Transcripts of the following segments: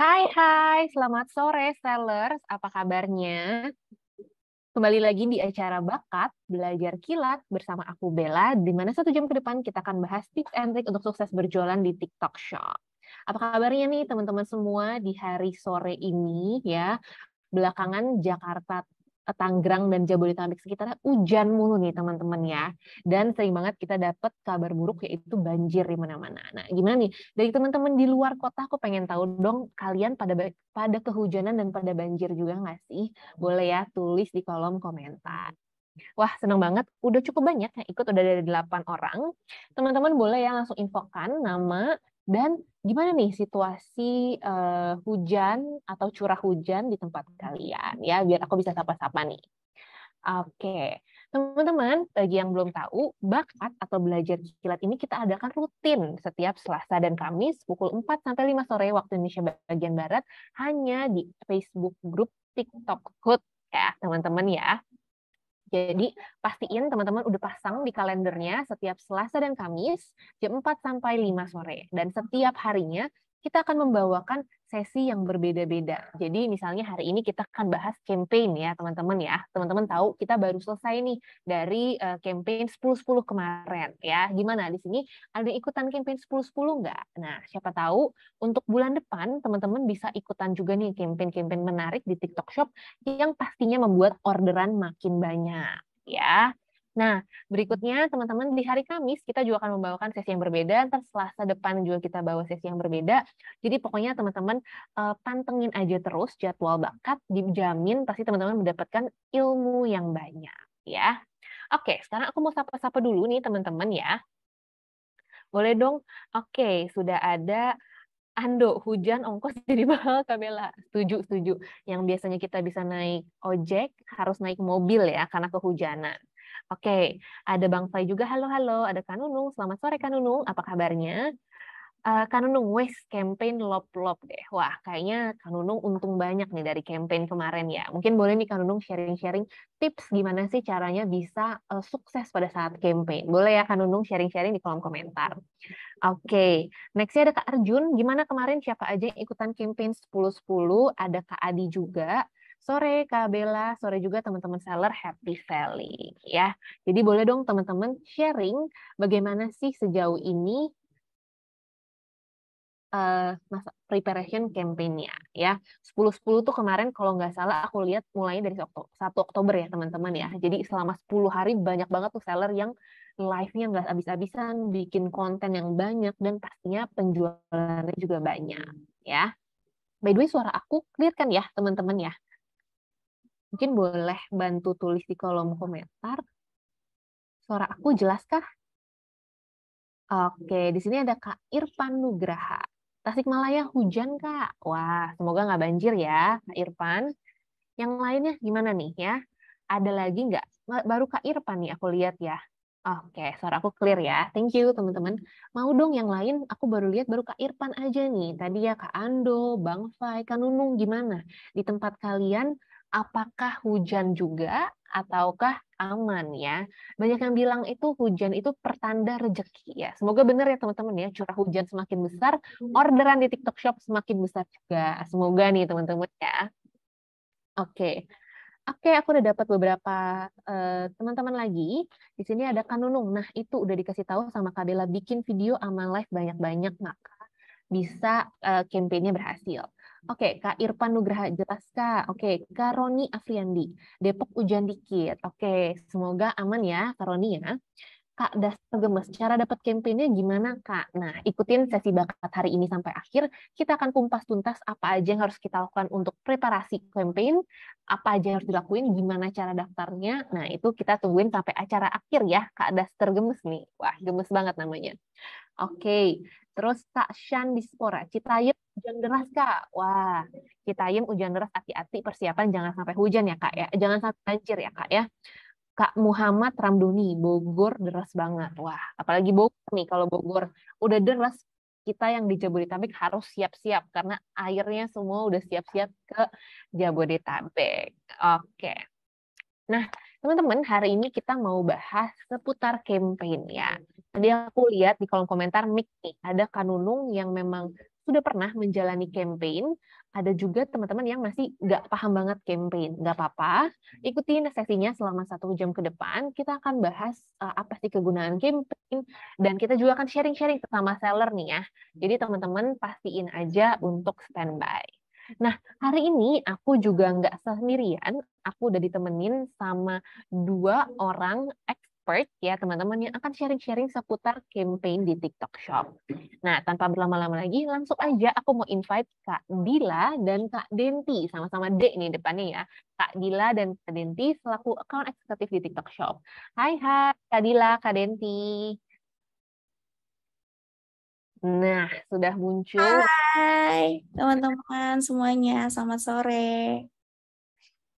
Hai, selamat sore sellers, apa kabarnya? Kembali lagi di acara Bakat, Belajar Kilat bersama aku Bella, di mana 1 jam ke depan kita akan bahas tips and trick untuk sukses berjualan di TikTok Shop. Apa kabarnya nih teman-teman semua di hari sore ini ya? Belakangan Jakarta, Tangerang dan Jabodetabek sekitarnya hujan mulu nih teman-teman ya. Dan sering banget kita dapat kabar buruk yaitu banjir di mana-mana. Nah, gimana nih? Dari teman-teman di luar kota aku pengen tahu dong kalian pada kehujanan dan pada banjir juga nggak sih? Boleh ya tulis di kolom komentar. Wah, seneng banget. Udah cukup banyak yang ikut, udah dari 8 orang. Teman-teman boleh ya langsung infokan nama dan gimana nih situasi hujan atau curah hujan di tempat kalian ya, biar aku bisa sapa-sapa nih. Oke, teman-teman, bagi yang belum tahu, Bakat atau Belajar Kilat ini kita adakan rutin setiap Selasa dan Kamis pukul 4 sampai 5 sore waktu Indonesia bagian Barat hanya di Facebook grup TikTok Hood ya, teman-teman ya. Jadi pastiin teman-teman udah pasang di kalendernya setiap Selasa dan Kamis jam 4 sampai 5 sore. Dan setiap harinya kita akan membawakan sesi yang berbeda-beda. Jadi misalnya hari ini kita akan bahas campaign ya teman-teman ya. Teman-teman tahu kita baru selesai nih dari campaign 10-10 kemarin ya. Gimana di sini ada ikutan campaign 10-10 nggak? Nah siapa tahu untuk bulan depan teman-teman bisa ikutan juga nih campaign-campaign menarik di TikTok Shop yang pastinya membuat orderan makin banyak ya. Nah, berikutnya teman-teman di hari Kamis kita juga akan membawakan sesi yang berbeda, ntar Selasa depan juga kita bawa sesi yang berbeda. Jadi pokoknya teman-teman pantengin aja terus jadwal Bakat, dijamin pasti teman-teman mendapatkan ilmu yang banyak ya. Oke, sekarang aku mau sapa-sapa dulu nih teman-teman ya. Boleh dong? Oke, sudah ada Ando, hujan ongkos jadi mahal Kak Bella. Setuju, setuju. Yang biasanya kita bisa naik ojek, harus naik mobil ya, karena kehujanan. Oke, ada Bang Fai juga. Halo, halo. Ada Kak Nunung. Selamat sore Kak Nunung. Apa kabarnya? Kak Nunung, wes campaign lop-lop deh. Wah, kayaknya Kak Nunung untung banyak nih dari campaign kemarin ya. Mungkin boleh nih Kak Nunung sharing-sharing tips gimana sih caranya bisa sukses pada saat campaign. Boleh ya Kak Nunung sharing-sharing di kolom komentar. Oke, nextnya ada Kak Arjun. Gimana kemarin siapa aja yang ikutan campaign 10-10? Ada Kak Adi juga. Sore Kak Bella, sore juga teman-teman seller happy selling ya. Jadi boleh dong teman-teman sharing bagaimana sih sejauh ini masa preparation campaign-nya ya. 10-10 tuh kemarin kalau nggak salah aku lihat mulainya dari 1 Oktober ya teman-teman ya. Jadi selama 10 hari banyak banget tuh seller yang live-nya nggak habis-habisan, bikin konten yang banyak dan pastinya penjualannya juga banyak ya. By the way suara aku clear kan ya teman-teman ya? Mungkin boleh bantu tulis di kolom komentar. Suara aku jelas kah? Oke, di sini ada Kak Irfan Nugraha. Tasikmalaya hujan, Kak. Wah, semoga nggak banjir ya, Kak Irfan. Yang lainnya gimana nih ya? Ada lagi nggak? Baru Kak Irfan nih aku lihat ya. Oke, suara aku clear ya. Thank you, teman-teman. Mau dong yang lain, aku baru lihat baru Kak Irfan aja nih. Tadi ya Kak Ando, Bang Fai, Kak Nunung, gimana? Di tempat kalian, apakah hujan juga ataukah aman ya? Banyak yang bilang itu hujan itu pertanda rezeki ya. Semoga benar ya teman-teman ya, curah hujan semakin besar, orderan di TikTok Shop semakin besar juga. Semoga nih teman-teman ya. Oke. Oke, aku udah dapat beberapa teman-teman lagi. Di sini ada Kanunung. Nah, itu udah dikasih tahu sama Kabela bikin video aman live banyak-banyak, maka bisa campaign-nya berhasil. Oke, Kak Irfan Nugraha jelas Kak. Oke, Kak Roni Afriandi. Depok hujan dikit. Oke, semoga aman ya Kak Roni ya. Kak Dasar Gemes, cara dapat campaign-nya gimana Kak? Nah, ikutin sesi bakat hari ini sampai akhir. Kita akan kumpas tuntas apa aja yang harus kita lakukan untuk preparasi campaign, apa aja yang harus dilakuin, gimana cara daftarnya. Nah, itu kita tungguin sampai acara akhir ya, Kak Dasar Gemes nih. Wah, gemes banget namanya. Oke, terus Kak Shan Dispora, Citayam hujan deras Kak. Wah, Citayam hujan deras, hati-hati persiapan jangan sampai hujan ya Kak ya. Jangan sampai banjir ya Kak ya. Kak Muhammad Ramduni, Bogor deras banget. Wah, apalagi Bogor nih, kalau Bogor udah deras, kita yang di Jabodetabek harus siap-siap karena airnya semua udah siap-siap ke Jabodetabek. Oke. Nah, teman-teman, hari ini kita mau bahas seputar campaign ya. Tadi aku lihat di kolom komentar Mik nih, ada Kanunung yang memang sudah pernah menjalani campaign, ada juga teman-teman yang masih nggak paham banget campaign. Nggak apa-apa, ikutin sesinya selama 1 jam ke depan. Kita akan bahas apa sih kegunaan campaign, dan kita juga akan sharing-sharing sama seller nih ya. Jadi teman-teman pastiin aja untuk standby. Nah, hari ini aku juga nggak sendirian, aku udah ditemenin sama 2 orang expert ya teman-teman yang akan sharing-sharing seputar campaign di TikTok Shop. Nah, tanpa berlama-lama lagi, langsung aja aku mau invite Kak Dila dan Kak Denti, sama-sama D nih depannya ya. Kak Dila dan Kak Denti selaku account eksekutif di TikTok Shop. Hai, hai, Kak Dila, Kak Denti. Nah, sudah muncul. Hai teman-teman semuanya, selamat sore.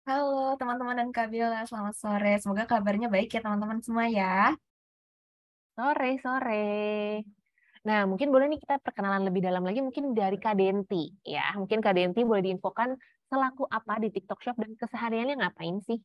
Halo teman-teman dan Kak Bella, selamat sore. Semoga kabarnya baik ya teman-teman semua ya. Sore-sore. Nah, mungkin boleh nih kita perkenalan lebih dalam lagi mungkin dari Kak Denti ya. Mungkin Kak Denti boleh diinfokan selaku apa di TikTok Shop dan kesehariannya ngapain sih?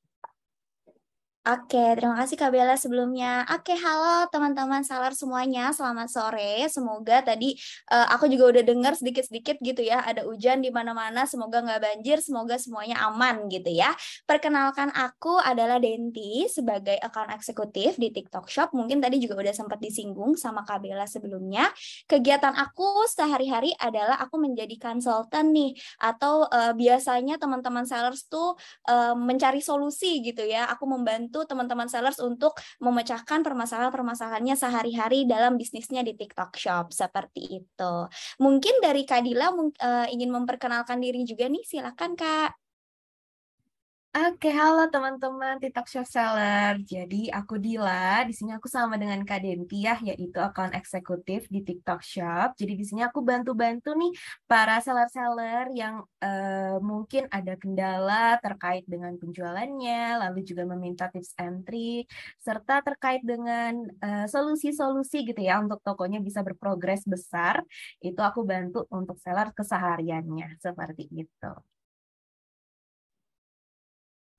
Oke, terima kasih Kak Bella sebelumnya. Oke, halo teman-teman Salar semuanya, selamat sore. Semoga tadi aku juga udah dengar sedikit-sedikit gitu ya, ada hujan di mana-mana, semoga nggak banjir, semoga semuanya aman gitu ya. Perkenalkan aku adalah Denti sebagai account eksekutif di TikTok Shop. Mungkin tadi juga udah sempat disinggung sama Kak Bella sebelumnya. Kegiatan aku sehari-hari adalah aku menjadi konsultan nih, atau biasanya teman-teman sellers tuh mencari solusi gitu ya. Aku membantu teman-teman sellers untuk memecahkan permasalahan-permasalahannya sehari-hari dalam bisnisnya di TikTok Shop seperti itu. Mungkin dari Kak Dila ingin memperkenalkan diri juga nih, silakan Kak. Oke, halo teman-teman TikTok Shop Seller. Jadi aku Dila, di sini aku sama dengan Kak Denti ya, yaitu akun eksekutif di TikTok Shop. Jadi di sini aku bantu-bantu nih para seller-seller yang mungkin ada kendala terkait dengan penjualannya, lalu juga meminta tips and trick, serta terkait dengan solusi-solusi gitu ya untuk tokonya bisa berprogres besar. Itu aku bantu untuk seller kesehariannya seperti itu.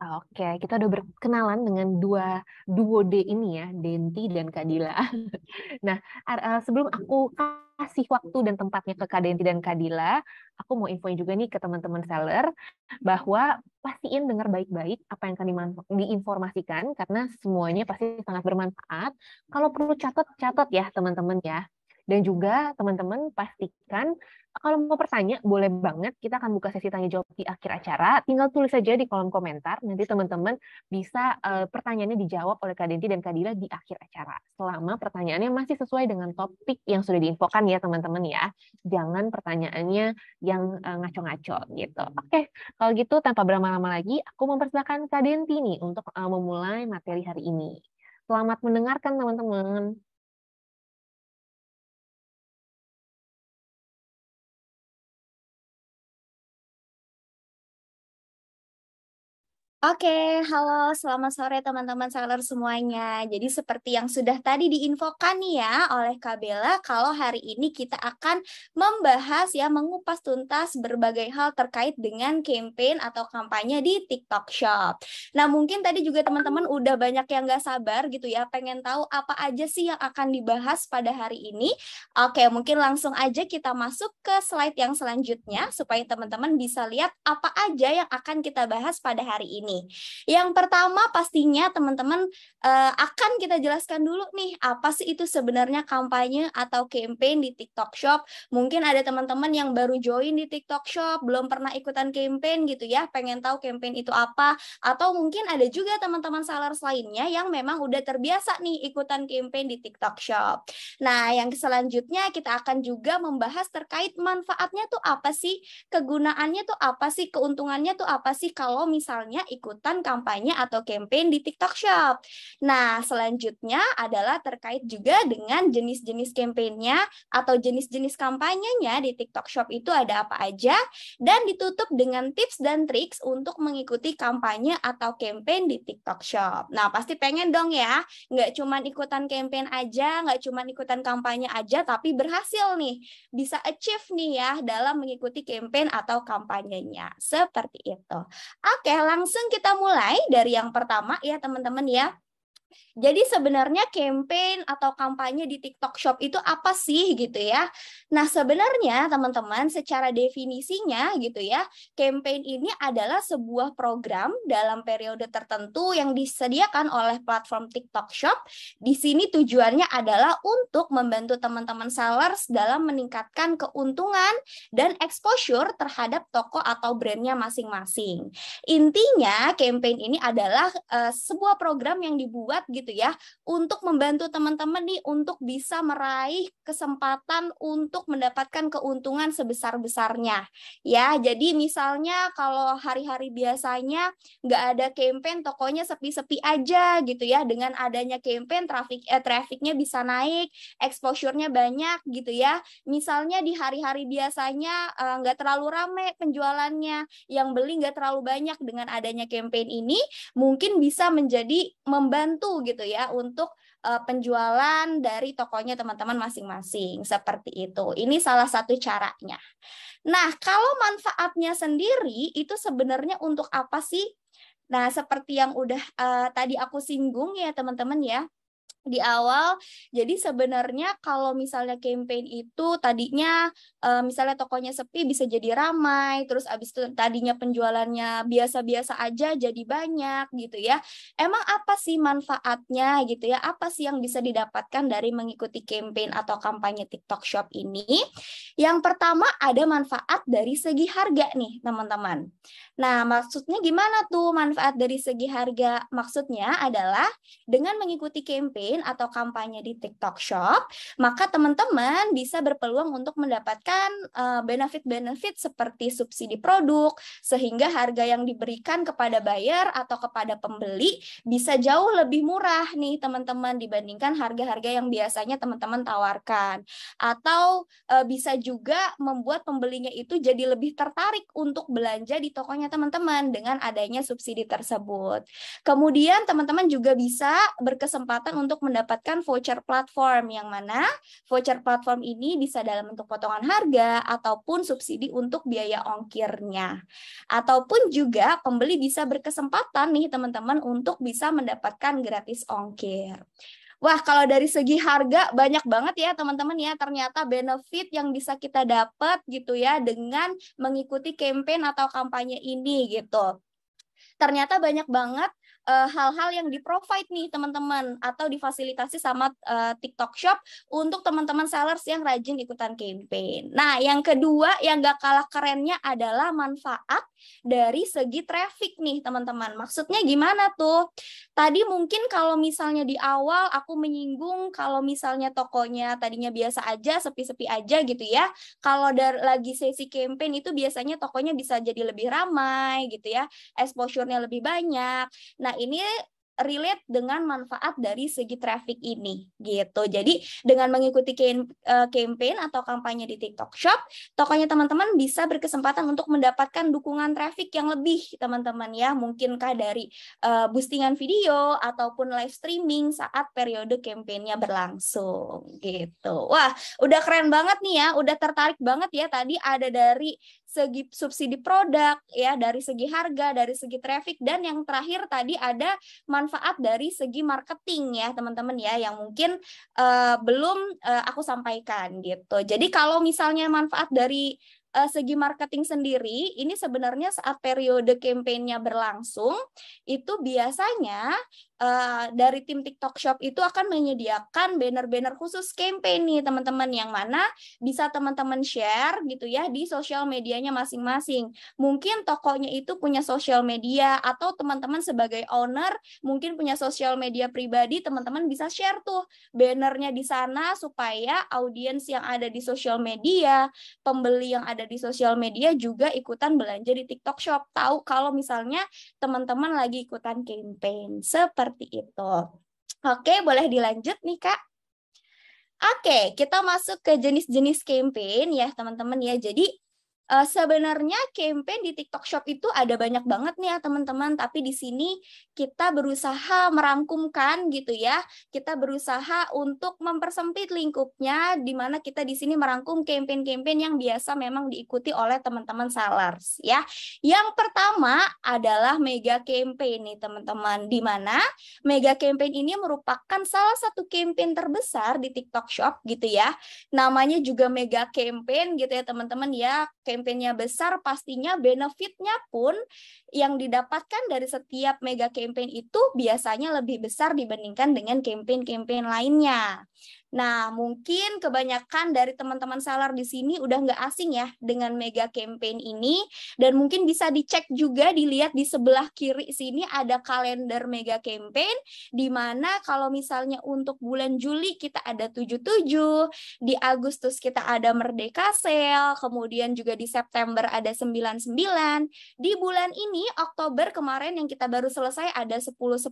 Oke, kita udah berkenalan dengan duo D ini ya, Denti dan Kak Dila. Nah, sebelum aku kasih waktu dan tempatnya ke Kak Denti dan Kak Dila, aku mau infoin juga nih ke teman-teman seller bahwa pastiin dengar baik-baik apa yang akan diinformasikan karena semuanya pasti sangat bermanfaat. Kalau perlu catat ya teman-teman ya. Dan juga teman-teman pastikan kalau mau bertanya boleh banget, kita akan buka sesi tanya jawab di akhir acara. Tinggal tulis saja di kolom komentar, nanti teman-teman bisa pertanyaannya dijawab oleh Kak Denti dan Kak Dila di akhir acara. Selama pertanyaannya masih sesuai dengan topik yang sudah diinfokan ya teman-teman ya. Jangan pertanyaannya yang ngaco-ngaco gitu. Oke, kalau gitu tanpa berlama-lama lagi, aku mempersilakan Kak Denti nih untuk memulai materi hari ini. Selamat mendengarkan teman-teman. Oke, halo, selamat sore teman-teman seller semuanya. Jadi seperti yang sudah tadi diinfokan nih ya oleh Kak Bella, kalau hari ini kita akan membahas ya, mengupas tuntas berbagai hal terkait dengan campaign atau kampanye di TikTok Shop. Nah, mungkin tadi juga teman-teman udah banyak yang nggak sabar gitu ya, pengen tahu apa aja sih yang akan dibahas pada hari ini. Oke, mungkin langsung aja kita masuk ke slide yang selanjutnya supaya teman-teman bisa lihat apa aja yang akan kita bahas pada hari ini. Yang pertama pastinya teman-teman akan kita jelaskan dulu nih apa sih itu sebenarnya kampanye atau campaign di TikTok Shop. Mungkin ada teman-teman yang baru join di TikTok Shop, belum pernah ikutan campaign gitu ya, pengen tahu campaign itu apa, atau mungkin ada juga teman-teman sellers lainnya yang memang udah terbiasa nih ikutan campaign di TikTok Shop. Nah, yang selanjutnya kita akan juga membahas terkait manfaatnya tuh apa sih, kegunaannya tuh apa sih, keuntungannya tuh apa sih kalau misalnya ikutan kampanye atau campaign di TikTok Shop. Nah, selanjutnya adalah terkait juga dengan jenis-jenis campaignnya atau jenis-jenis kampanyenya di TikTok Shop itu ada apa aja, dan ditutup dengan tips dan triks untuk mengikuti kampanye atau campaign di TikTok Shop. Nah, pasti pengen dong ya, nggak cuma ikutan campaign aja, nggak cuma ikutan kampanye aja, tapi berhasil nih, bisa achieve nih ya dalam mengikuti campaign atau kampanyenya. Seperti itu. Oke, langsung kita mulai dari yang pertama ya teman-teman ya. Jadi sebenarnya campaign atau kampanye di TikTok Shop itu apa sih gitu ya? Nah, sebenarnya teman-teman secara definisinya gitu ya, campaign ini adalah sebuah program dalam periode tertentu yang disediakan oleh platform TikTok Shop. Di sini tujuannya adalah untuk membantu teman-teman sellers dalam meningkatkan keuntungan dan exposure terhadap toko atau brandnya masing-masing. Intinya campaign ini adalah sebuah program yang dibuat gitu ya untuk membantu teman-teman nih untuk bisa meraih kesempatan untuk mendapatkan keuntungan sebesar-besarnya ya. Jadi misalnya kalau hari-hari biasanya nggak ada campaign, tokonya sepi-sepi aja gitu ya, dengan adanya campaign trafficnya bisa naik, exposure-nya banyak gitu ya. Misalnya di hari-hari biasanya nggak terlalu rame penjualannya, yang beli nggak terlalu banyak, dengan adanya campaign ini mungkin bisa menjadi membantu gitu ya untuk penjualan dari tokonya teman-teman masing-masing seperti itu. Ini salah satu caranya. Nah, kalau manfaatnya sendiri itu sebenarnya untuk apa sih? Nah, seperti yang udah tadi aku singgung ya teman-teman ya di awal. Jadi sebenarnya kalau misalnya campaign itu tadinya misalnya tokonya sepi bisa jadi ramai, terus abis itu tadinya penjualannya biasa-biasa aja jadi banyak gitu ya. Emang apa sih manfaatnya gitu ya? Apa sih yang bisa didapatkan dari mengikuti campaign atau kampanye TikTok Shop ini? Yang pertama ada manfaat dari segi harga nih teman-teman. Nah, maksudnya gimana tuh manfaat dari segi harga? Maksudnya adalah dengan mengikuti campaign atau kampanye di TikTok Shop, maka teman-teman bisa berpeluang untuk mendapatkan benefit-benefit seperti subsidi produk, sehingga harga yang diberikan kepada buyer atau kepada pembeli bisa jauh lebih murah nih teman-teman dibandingkan harga-harga yang biasanya teman-teman tawarkan. Atau bisa juga membuat pembelinya itu jadi lebih tertarik untuk belanja di tokonya teman-teman dengan adanya subsidi tersebut. Kemudian teman-teman juga bisa berkesempatan untuk mendapatkan voucher platform, yang mana voucher platform ini bisa dalam bentuk potongan harga ataupun subsidi untuk biaya ongkirnya. Ataupun juga pembeli bisa berkesempatan nih teman-teman untuk bisa mendapatkan gratis ongkir. Wah, kalau dari segi harga banyak banget ya teman-teman ya, ternyata benefit yang bisa kita dapat gitu ya dengan mengikuti campaign atau kampanye ini gitu. Ternyata banyak banget hal-hal yang di-provide nih teman-teman atau difasilitasi sama TikTok Shop untuk teman-teman sellers yang rajin ikutan campaign. Nah, yang kedua yang gak kalah kerennya adalah manfaat dari segi traffic nih teman-teman. Maksudnya gimana tuh? Tadi mungkin kalau misalnya di awal aku menyinggung kalau misalnya tokonya tadinya biasa aja, sepi-sepi aja gitu ya. Kalau lagi sesi campaign itu biasanya tokonya bisa jadi lebih ramai gitu ya, exposure-nya lebih banyak. Nah, ini relate dengan manfaat dari segi traffic ini gitu. Jadi dengan mengikuti campaign atau kampanye di TikTok Shop, tokonya teman-teman bisa berkesempatan untuk mendapatkan dukungan traffic yang lebih teman-teman ya. Mungkinkah dari boostingan video ataupun live streaming saat periode campaign-nya berlangsung gitu. Wah, udah keren banget nih ya, udah tertarik banget ya. Tadi ada dari segi subsidi produk ya, dari segi harga, dari segi traffic, dan yang terakhir tadi ada manfaat dari segi marketing ya teman-teman ya, yang mungkin belum aku sampaikan gitu. Jadi kalau misalnya manfaat dari segi marketing sendiri, ini sebenarnya saat periode campaign-nya berlangsung, itu biasanya dari tim TikTok Shop itu akan menyediakan banner-banner khusus campaign nih teman-teman, yang mana bisa teman-teman share gitu ya di sosial medianya masing-masing. Mungkin tokonya itu punya sosial media, atau teman-teman sebagai owner mungkin punya sosial media pribadi, teman-teman bisa share tuh bannernya di sana supaya audiens yang ada di sosial media, pembeli yang ada di sosial media juga ikutan belanja di TikTok Shop, tahu kalau misalnya teman-teman lagi ikutan campaign seperti itu. Oke, boleh dilanjut nih Kak. Oke, kita masuk ke jenis-jenis campaign ya teman-teman ya. Jadi Sebenarnya campaign di TikTok Shop itu ada banyak banget nih ya teman-teman, tapi di sini kita berusaha merangkumkan gitu ya. Kita berusaha untuk mempersempit lingkupnya, di mana kita di sini merangkum campaign-campaign yang biasa memang diikuti oleh teman-teman sellers ya. Yang pertama adalah mega campaign nih teman-teman, di mana mega campaign ini merupakan salah satu campaign terbesar di TikTok Shop gitu ya. Namanya juga mega campaign gitu ya teman-teman ya. Campaignnya besar, pastinya benefitnya pun yang didapatkan dari setiap mega campaign itu biasanya lebih besar dibandingkan dengan campaign-campaign lainnya. Nah, mungkin kebanyakan dari teman-teman seller di sini udah nggak asing ya dengan mega campaign ini, dan mungkin bisa dicek juga, dilihat di sebelah kiri sini ada kalender mega campaign, di mana kalau misalnya untuk bulan Juli kita ada 77, di Agustus kita ada Merdeka Sale, kemudian juga di September ada 99, di bulan ini Oktober kemarin yang kita baru selesai ada 10-10,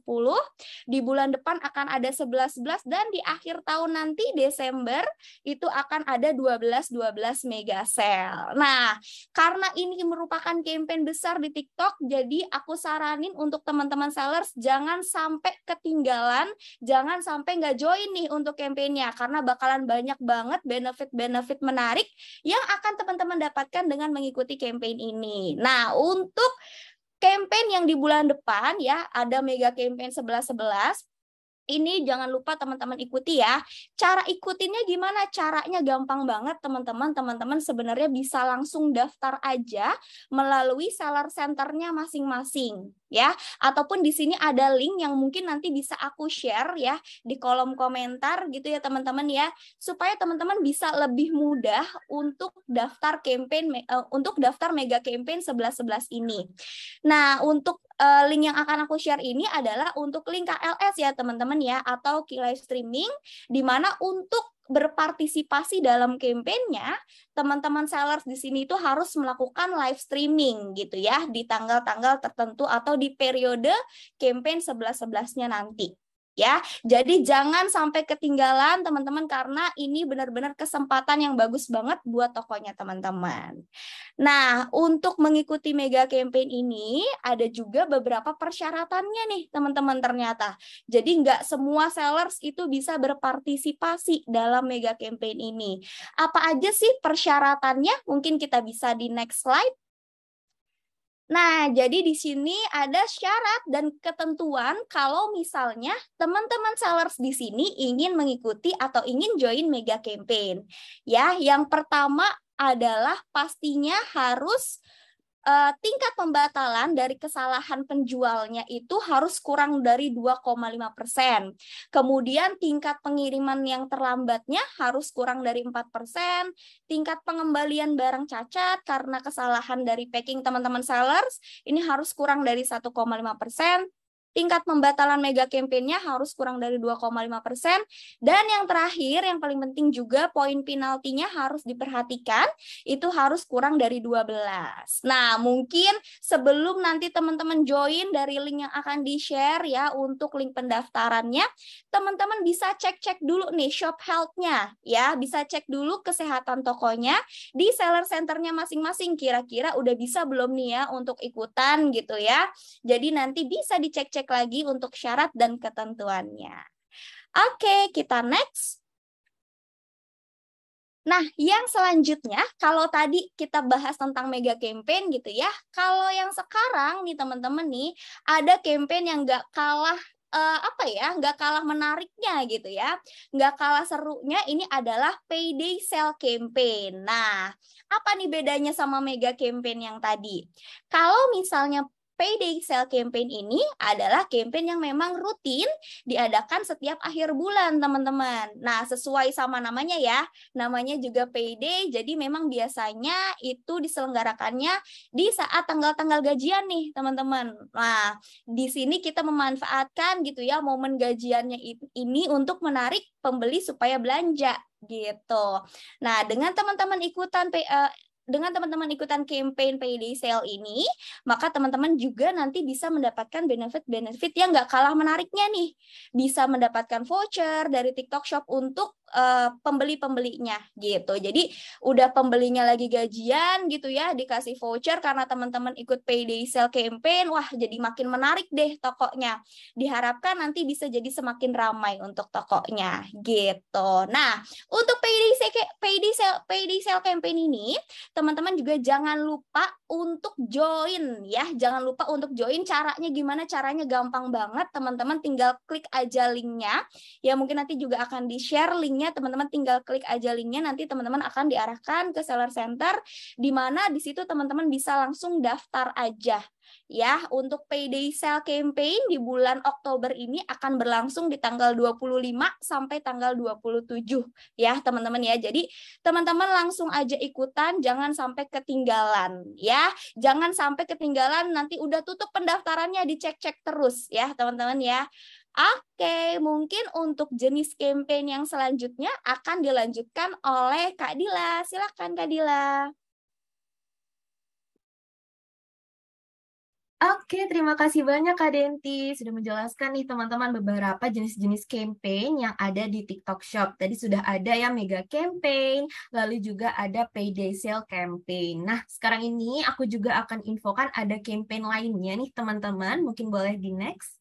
di bulan depan akan ada 11-11, dan di akhir tahun nanti Desember itu akan ada 12-12 mega sale. Nah, karena ini merupakan campaign besar di TikTok, jadi aku saranin untuk teman-teman sellers jangan sampai ketinggalan, jangan sampai nggak join nih untuk campaignnya, karena bakalan banyak banget benefit-benefit menarik yang akan teman-teman dapatkan dengan mengikuti campaign ini. Nah, untuk campaign yang di bulan depan ya, ada mega campaign 11-11. Ini jangan lupa teman-teman ikuti ya. Cara ikutinnya gimana? Caranya gampang banget teman-teman. Teman-teman sebenarnya bisa langsung daftar aja melalui seller centernya masing-masing ya. Ataupun di sini ada link yang mungkin nanti bisa aku share ya di kolom komentar gitu ya teman-teman ya. Supaya teman-teman bisa lebih mudah untuk daftar campaign untuk daftar mega campaign 11-11 ini. Nah, untuk link yang akan aku share ini adalah untuk link KLS ya teman-teman ya, atau key live streaming, di mana untuk berpartisipasi dalam kampanyenya, teman-teman sellers di sini itu harus melakukan live streaming gitu ya, di tanggal-tanggal tertentu atau di periode campaign 11-11-nya nanti. Ya, jadi jangan sampai ketinggalan teman-teman, karena ini benar-benar kesempatan yang bagus banget buat tokonya teman-teman. Nah, untuk mengikuti mega campaign ini ada juga beberapa persyaratannya nih teman-teman ternyata. Jadi nggak semua sellers itu bisa berpartisipasi dalam mega campaign ini. Apa aja sih persyaratannya? Mungkin kita bisa di next slide. Nah, jadi di sini ada syarat dan ketentuan kalau misalnya teman-teman sellers di sini ingin mengikuti atau ingin join mega campaign. Ya, yang pertama adalah pastinya harus tingkat pembatalan dari kesalahan penjualnya itu harus kurang dari 2,5%. Kemudian tingkat pengiriman yang terlambatnya harus kurang dari 4%. Tingkat pengembalian barang cacat karena kesalahan dari packing teman-teman sellers ini harus kurang dari 1,5%. Tingkat pembatalan mega campaign-nya harus kurang dari 2,5%. Dan yang terakhir, yang paling penting juga, poin penaltinya harus diperhatikan, itu harus kurang dari 12. Nah, mungkin sebelum nanti teman-teman join dari link yang akan di-share ya, untuk link pendaftarannya, teman-teman bisa cek-cek dulu nih shop health-nya ya, bisa cek dulu kesehatan tokonya di seller center-nya masing-masing, kira-kira udah bisa belum nih ya untuk ikutan gitu ya. Jadi nanti bisa dicek-cek lagi untuk syarat dan ketentuannya. Oke, kita next. Nah, yang selanjutnya, kalau tadi kita bahas tentang mega campaign gitu ya, kalau yang sekarang nih teman-teman nih, ada campaign yang nggak kalah nggak kalah menariknya gitu ya, nggak kalah serunya, ini adalah payday sale campaign. Nah, apa nih bedanya sama mega campaign yang tadi? Kalau misalnya payday sale campaign ini adalah campaign yang memang rutin diadakan setiap akhir bulan, teman-teman. Nah, sesuai sama namanya ya, namanya juga payday, jadi memang biasanya itu diselenggarakannya di saat tanggal-tanggal gajian nih, teman-teman. Nah, di sini kita memanfaatkan gitu ya momen gajiannya ini untuk menarik pembeli supaya belanja gitu. Nah, dengan teman-teman ikutan campaign payday sale ini, maka teman-teman juga nanti bisa mendapatkan benefit-benefit yang nggak kalah menariknya nih. Bisa mendapatkan voucher dari TikTok Shop untuk pembeli-pembelinya gitu. Jadi udah pembelinya lagi gajian gitu ya, dikasih voucher karena teman-teman ikut payday sale campaign, wah jadi makin menarik deh tokonya. Diharapkan nanti bisa jadi semakin ramai untuk tokonya gitu. Nah, untuk payday sale campaign ini, teman-teman juga jangan lupa untuk join ya. Jangan lupa untuk join. Caranya gimana? Caranya gampang banget. Teman-teman tinggal klik aja linknya. Ya mungkin nanti juga akan di-share linknya. Teman-teman tinggal klik aja linknya. Nanti teman-teman akan diarahkan ke Seller Center, di mana di situ teman-teman bisa langsung daftar aja. Ya, untuk payday sale campaign di bulan Oktober ini akan berlangsung di tanggal 25 sampai tanggal 27 ya, teman-teman ya. Jadi, teman-teman langsung aja ikutan, jangan sampai ketinggalan ya. Jangan sampai ketinggalan, nanti udah tutup pendaftarannya, dicek-cek terus ya, teman-teman ya. Oke, mungkin untuk jenis campaign yang selanjutnya akan dilanjutkan oleh Kak Dila. Silakan Kak Dila. Oke, terima kasih banyak Kak Denti sudah menjelaskan nih teman-teman beberapa jenis-jenis campaign yang ada di TikTok Shop. Tadi sudah ada ya mega campaign, lalu juga ada payday sale campaign. Nah, sekarang ini aku juga akan infokan ada campaign lainnya nih teman-teman. Mungkin boleh di next.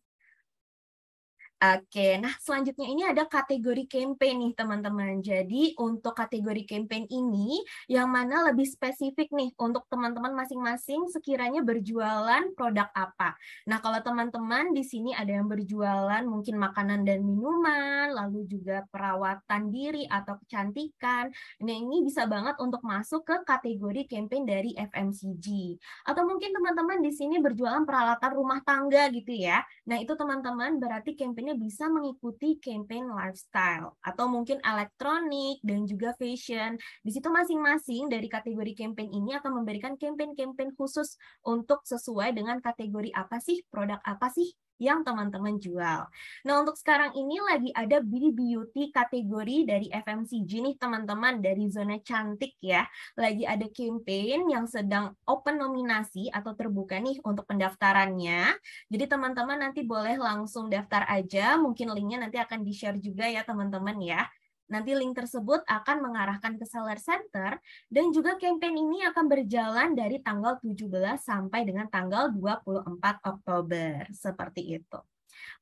Oke, nah selanjutnya ini ada kategori campaign nih teman-teman. Jadi untuk kategori campaign ini yang mana lebih spesifik nih untuk teman-teman masing-masing sekiranya berjualan produk apa. Nah kalau teman-teman di sini ada yang berjualan mungkin makanan dan minuman, lalu juga perawatan diri atau kecantikan. Nah ini bisa banget untuk masuk ke kategori campaign dari FMCG. Atau mungkin teman-teman di sini berjualan peralatan rumah tangga gitu ya. Nah itu teman-teman berarti campaign bisa mengikuti campaign lifestyle atau mungkin elektronik dan juga fashion. Di situ masing-masing dari kategori campaign ini akan memberikan campaign-campaign khusus untuk sesuai dengan kategori apa sih, produk apa sih yang teman-teman jual. Nah, untuk sekarang ini lagi ada beauty kategori dari FMCG nih teman-teman, dari zona cantik ya. Lagi ada campaign yang sedang open nominasi atau terbuka nih untuk pendaftarannya. Jadi teman-teman nanti boleh langsung daftar aja, mungkin linknya nanti akan di-share juga ya teman-teman ya. Nanti link tersebut akan mengarahkan ke Seller Center dan juga campaign ini akan berjalan dari tanggal 17 sampai dengan tanggal 24 Oktober. Seperti itu.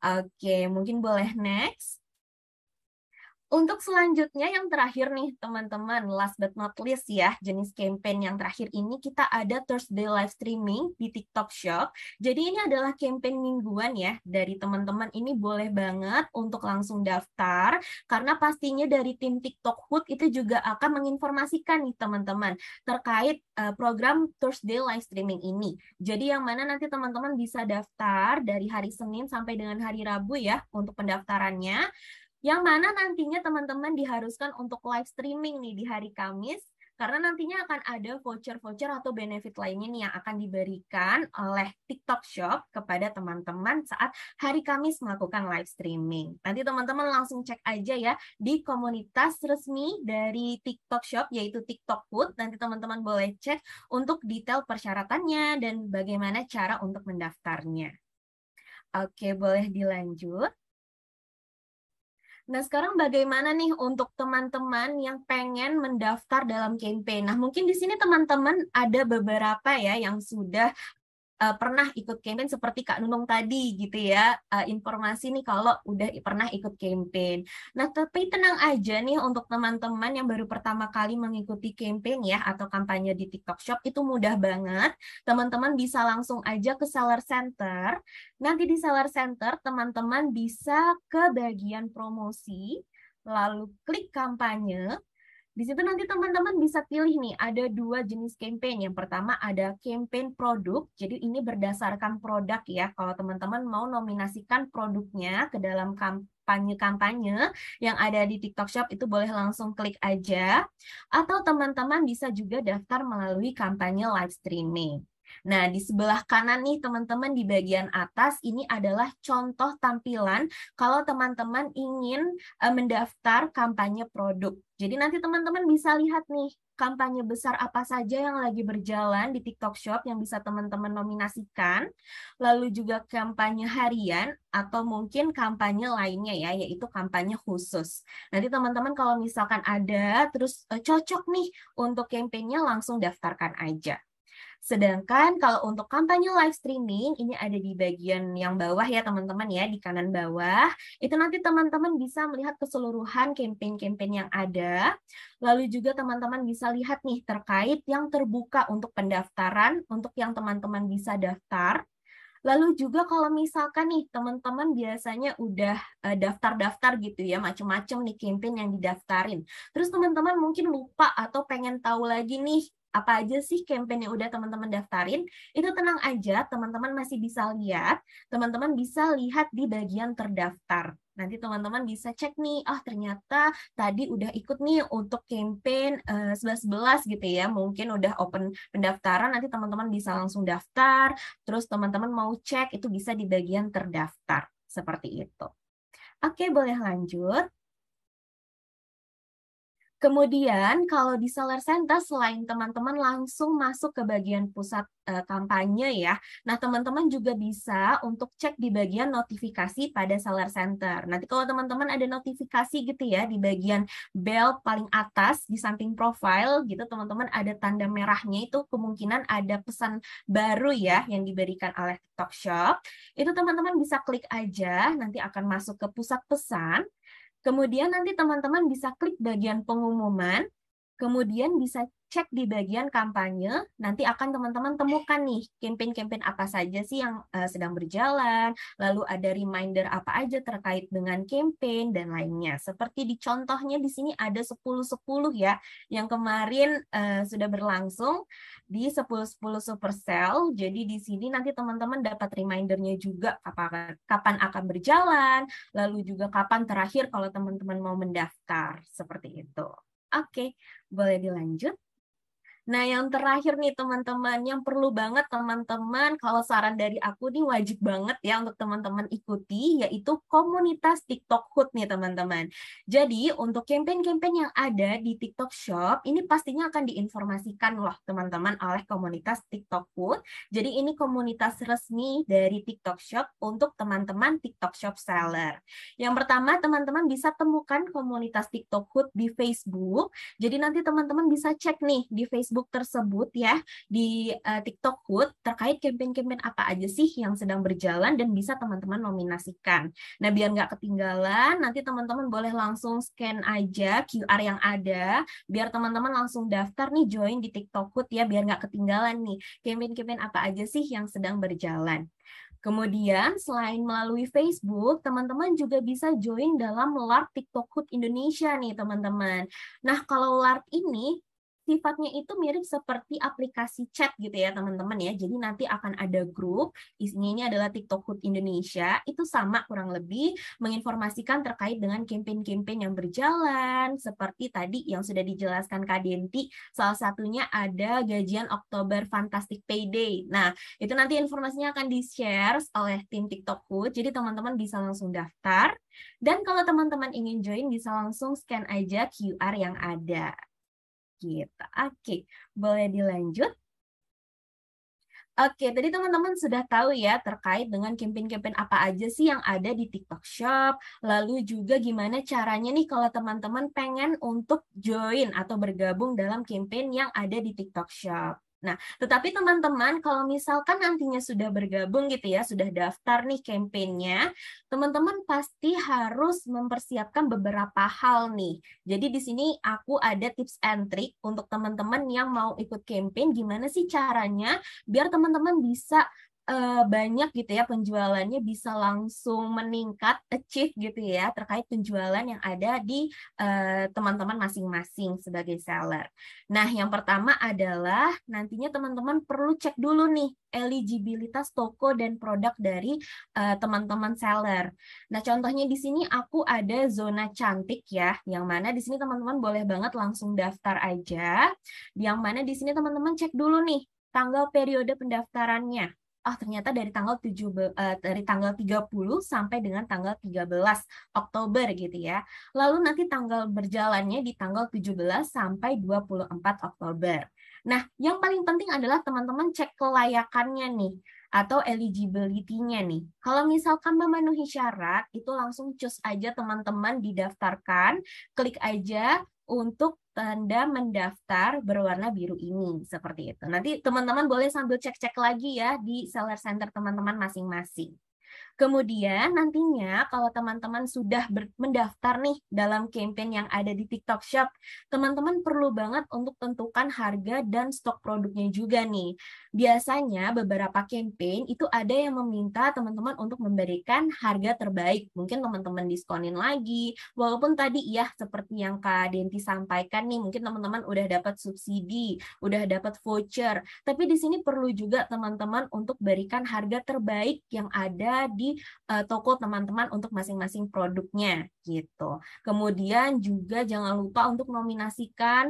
Oke, mungkin boleh next. Untuk selanjutnya yang terakhir nih teman-teman, last but not least ya, jenis campaign yang terakhir ini kita ada Thursday live streaming di TikTok Shop. Jadi ini adalah campaign mingguan ya dari teman-teman, ini boleh banget untuk langsung daftar karena pastinya dari tim TikTok Hood itu juga akan menginformasikan nih teman-teman terkait program Thursday live streaming ini. Jadi yang mana nanti teman-teman bisa daftar dari hari Senin sampai dengan hari Rabu ya untuk pendaftarannya. Yang mana nantinya teman-teman diharuskan untuk live streaming nih di hari Kamis, karena nantinya akan ada voucher-voucher atau benefit lainnya nih yang akan diberikan oleh TikTok Shop kepada teman-teman saat hari Kamis melakukan live streaming. Nanti teman-teman langsung cek aja ya di komunitas resmi dari TikTok Shop, yaitu TikTok Food. Nanti teman-teman boleh cek untuk detail persyaratannya dan bagaimana cara untuk mendaftarnya. Oke, boleh dilanjut. Nah, sekarang bagaimana nih untuk teman-teman yang pengen mendaftar dalam campaign? Nah, mungkin di sini teman-teman ada beberapa ya yang sudah pernah ikut campaign seperti Kak Nunung tadi gitu ya, informasi nih kalau udah pernah ikut campaign. Nah, tapi tenang aja nih untuk teman-teman yang baru pertama kali mengikuti campaign ya atau kampanye di TikTok Shop, itu mudah banget. Teman-teman bisa langsung aja ke Seller Center. Nanti di Seller Center teman-teman bisa ke bagian promosi, lalu klik kampanye. Di situ nanti teman-teman bisa pilih nih, ada dua jenis campaign. Yang pertama ada campaign produk, jadi ini berdasarkan produk ya. Kalau teman-teman mau nominasikan produknya ke dalam kampanye-kampanye yang ada di TikTok Shop, itu boleh langsung klik aja. Atau teman-teman bisa juga daftar melalui kampanye live streaming. Nah, di sebelah kanan nih teman-teman di bagian atas ini adalah contoh tampilan kalau teman-teman ingin mendaftar kampanye produk. Jadi nanti teman-teman bisa lihat nih kampanye besar apa saja yang lagi berjalan di TikTok Shop yang bisa teman-teman nominasikan, lalu juga kampanye harian atau mungkin kampanye lainnya ya, yaitu kampanye khusus. Nanti teman-teman kalau misalkan ada terus cocok nih untuk kampanyenya langsung daftarkan aja. Sedangkan kalau untuk kampanye live streaming, ini ada di bagian yang bawah ya teman-teman ya, di kanan bawah. Itu nanti teman-teman bisa melihat keseluruhan campaign-campaign yang ada. Lalu juga teman-teman bisa lihat nih terkait yang terbuka untuk pendaftaran, untuk yang teman-teman bisa daftar. Lalu juga kalau misalkan nih teman-teman biasanya udah daftar-daftar gitu ya, macam-macam nih campaign yang didaftarin. Terus teman-teman mungkin lupa atau pengen tahu lagi nih apa aja sih campaign yang udah teman-teman daftarin, itu tenang aja, teman-teman masih bisa lihat, teman-teman bisa lihat di bagian terdaftar. Nanti teman-teman bisa cek nih, oh ternyata tadi udah ikut nih untuk campaign 11-11 gitu ya, mungkin udah open pendaftaran, nanti teman-teman bisa langsung daftar, terus teman-teman mau cek itu bisa di bagian terdaftar, seperti itu. Oke, boleh lanjut. Kemudian kalau di Seller Center selain teman-teman langsung masuk ke bagian pusat kampanye ya, nah teman-teman juga bisa untuk cek di bagian notifikasi pada Seller Center. Nanti kalau teman-teman ada notifikasi gitu ya di bagian bell paling atas di samping profile gitu, teman-teman ada tanda merahnya itu kemungkinan ada pesan baru ya yang diberikan oleh TikTok Shop. Itu teman-teman bisa klik aja, nanti akan masuk ke pusat pesan. Kemudian nanti teman-teman bisa klik bagian pengumuman, kemudian bisa cek di bagian kampanye, nanti akan teman-teman temukan nih campaign-campaign apa saja sih yang sedang berjalan, lalu ada reminder apa aja terkait dengan campaign dan lainnya. Seperti di contohnya di sini ada 10-10 ya, yang kemarin sudah berlangsung di 10-10 super sale. Jadi di sini nanti teman-teman dapat remindernya juga kapan akan berjalan, lalu juga kapan terakhir kalau teman-teman mau mendaftar, seperti itu. Oke, boleh dilanjut. Nah, yang terakhir nih teman-teman, yang perlu banget teman-teman, kalau saran dari aku nih wajib banget ya untuk teman-teman ikuti, yaitu komunitas TikTok Hood nih teman-teman. Jadi, untuk campaign-campaign yang ada di TikTok Shop, ini pastinya akan diinformasikan loh teman-teman oleh komunitas TikTok Hood. Jadi, ini komunitas resmi dari TikTok Shop untuk teman-teman TikTok Shop seller. Yang pertama, teman-teman bisa temukan komunitas TikTok Hood di Facebook. Jadi, nanti teman-teman bisa cek nih di Facebook tersebut ya, di TikTok Hood terkait campaign-campaign apa aja sih yang sedang berjalan dan bisa teman-teman nominasikan. Nah, biar nggak ketinggalan, nanti teman-teman boleh langsung scan aja QR yang ada, biar teman-teman langsung daftar nih join di TikTok Hood ya, biar nggak ketinggalan nih campaign-campaign apa aja sih yang sedang berjalan. Kemudian, selain melalui Facebook, teman-teman juga bisa join dalam LARP TikTok Hood Indonesia nih, teman-teman. Nah, kalau LARP ini sifatnya itu mirip seperti aplikasi chat gitu ya teman-teman ya. Jadi nanti akan ada grup, isinya ini adalah TikTok Hood Indonesia, itu sama kurang lebih menginformasikan terkait dengan campaign-campaign yang berjalan, seperti tadi yang sudah dijelaskan Kak Denti, salah satunya ada gajian Oktober Fantastic Payday. Nah, itu nanti informasinya akan di-share oleh tim TikTok Hood, jadi teman-teman bisa langsung daftar, dan kalau teman-teman ingin join bisa langsung scan aja QR yang ada. Gitu. Oke, boleh dilanjut? Oke, tadi teman-teman sudah tahu ya terkait dengan campaign-campaign apa aja sih yang ada di TikTok Shop, lalu juga gimana caranya nih kalau teman-teman pengen untuk join atau bergabung dalam campaign yang ada di TikTok Shop. Nah, tetapi teman-teman kalau misalkan nantinya sudah bergabung gitu ya, sudah daftar nih campaign-nya, teman-teman pasti harus mempersiapkan beberapa hal nih. Jadi di sini aku ada tips and trick untuk teman-teman yang mau ikut campaign, gimana sih caranya biar teman-teman bisa banyak gitu ya penjualannya bisa langsung meningkat, achieve gitu ya terkait penjualan yang ada di teman-teman masing-masing sebagai seller. Nah, yang pertama adalah nantinya teman-teman perlu cek dulu nih eligibilitas toko dan produk dari teman-teman seller. Nah, contohnya di sini aku ada zona cantik ya, yang mana di sini teman-teman boleh banget langsung daftar aja. Yang mana di sini teman-teman cek dulu nih tanggal periode pendaftarannya. oh ternyata dari tanggal 30 sampai dengan tanggal 13 Oktober gitu ya. Lalu nanti tanggal berjalannya di tanggal 17 sampai 24 Oktober. Nah, yang paling penting adalah teman-teman cek kelayakannya nih atau eligibility-nya nih. Kalau misalkan memenuhi syarat, itu langsung cus aja teman-teman didaftarkan, klik aja untuk tanda mendaftar berwarna biru ini, seperti itu. Nanti teman-teman boleh sambil cek-cek lagi ya di seller center teman-teman masing-masing. Kemudian nantinya kalau teman-teman sudah mendaftar nih dalam campaign yang ada di TikTok Shop, teman-teman perlu banget untuk tentukan harga dan stok produknya juga nih. Biasanya beberapa campaign itu ada yang meminta teman-teman untuk memberikan harga terbaik. Mungkin teman-teman diskonin lagi, walaupun tadi ya seperti yang Kak Denti sampaikan nih, mungkin teman-teman udah dapat subsidi, udah dapat voucher, tapi di sini perlu juga teman-teman untuk berikan harga terbaik yang ada di toko teman-teman untuk masing-masing produknya gitu. Kemudian juga jangan lupa untuk nominasikan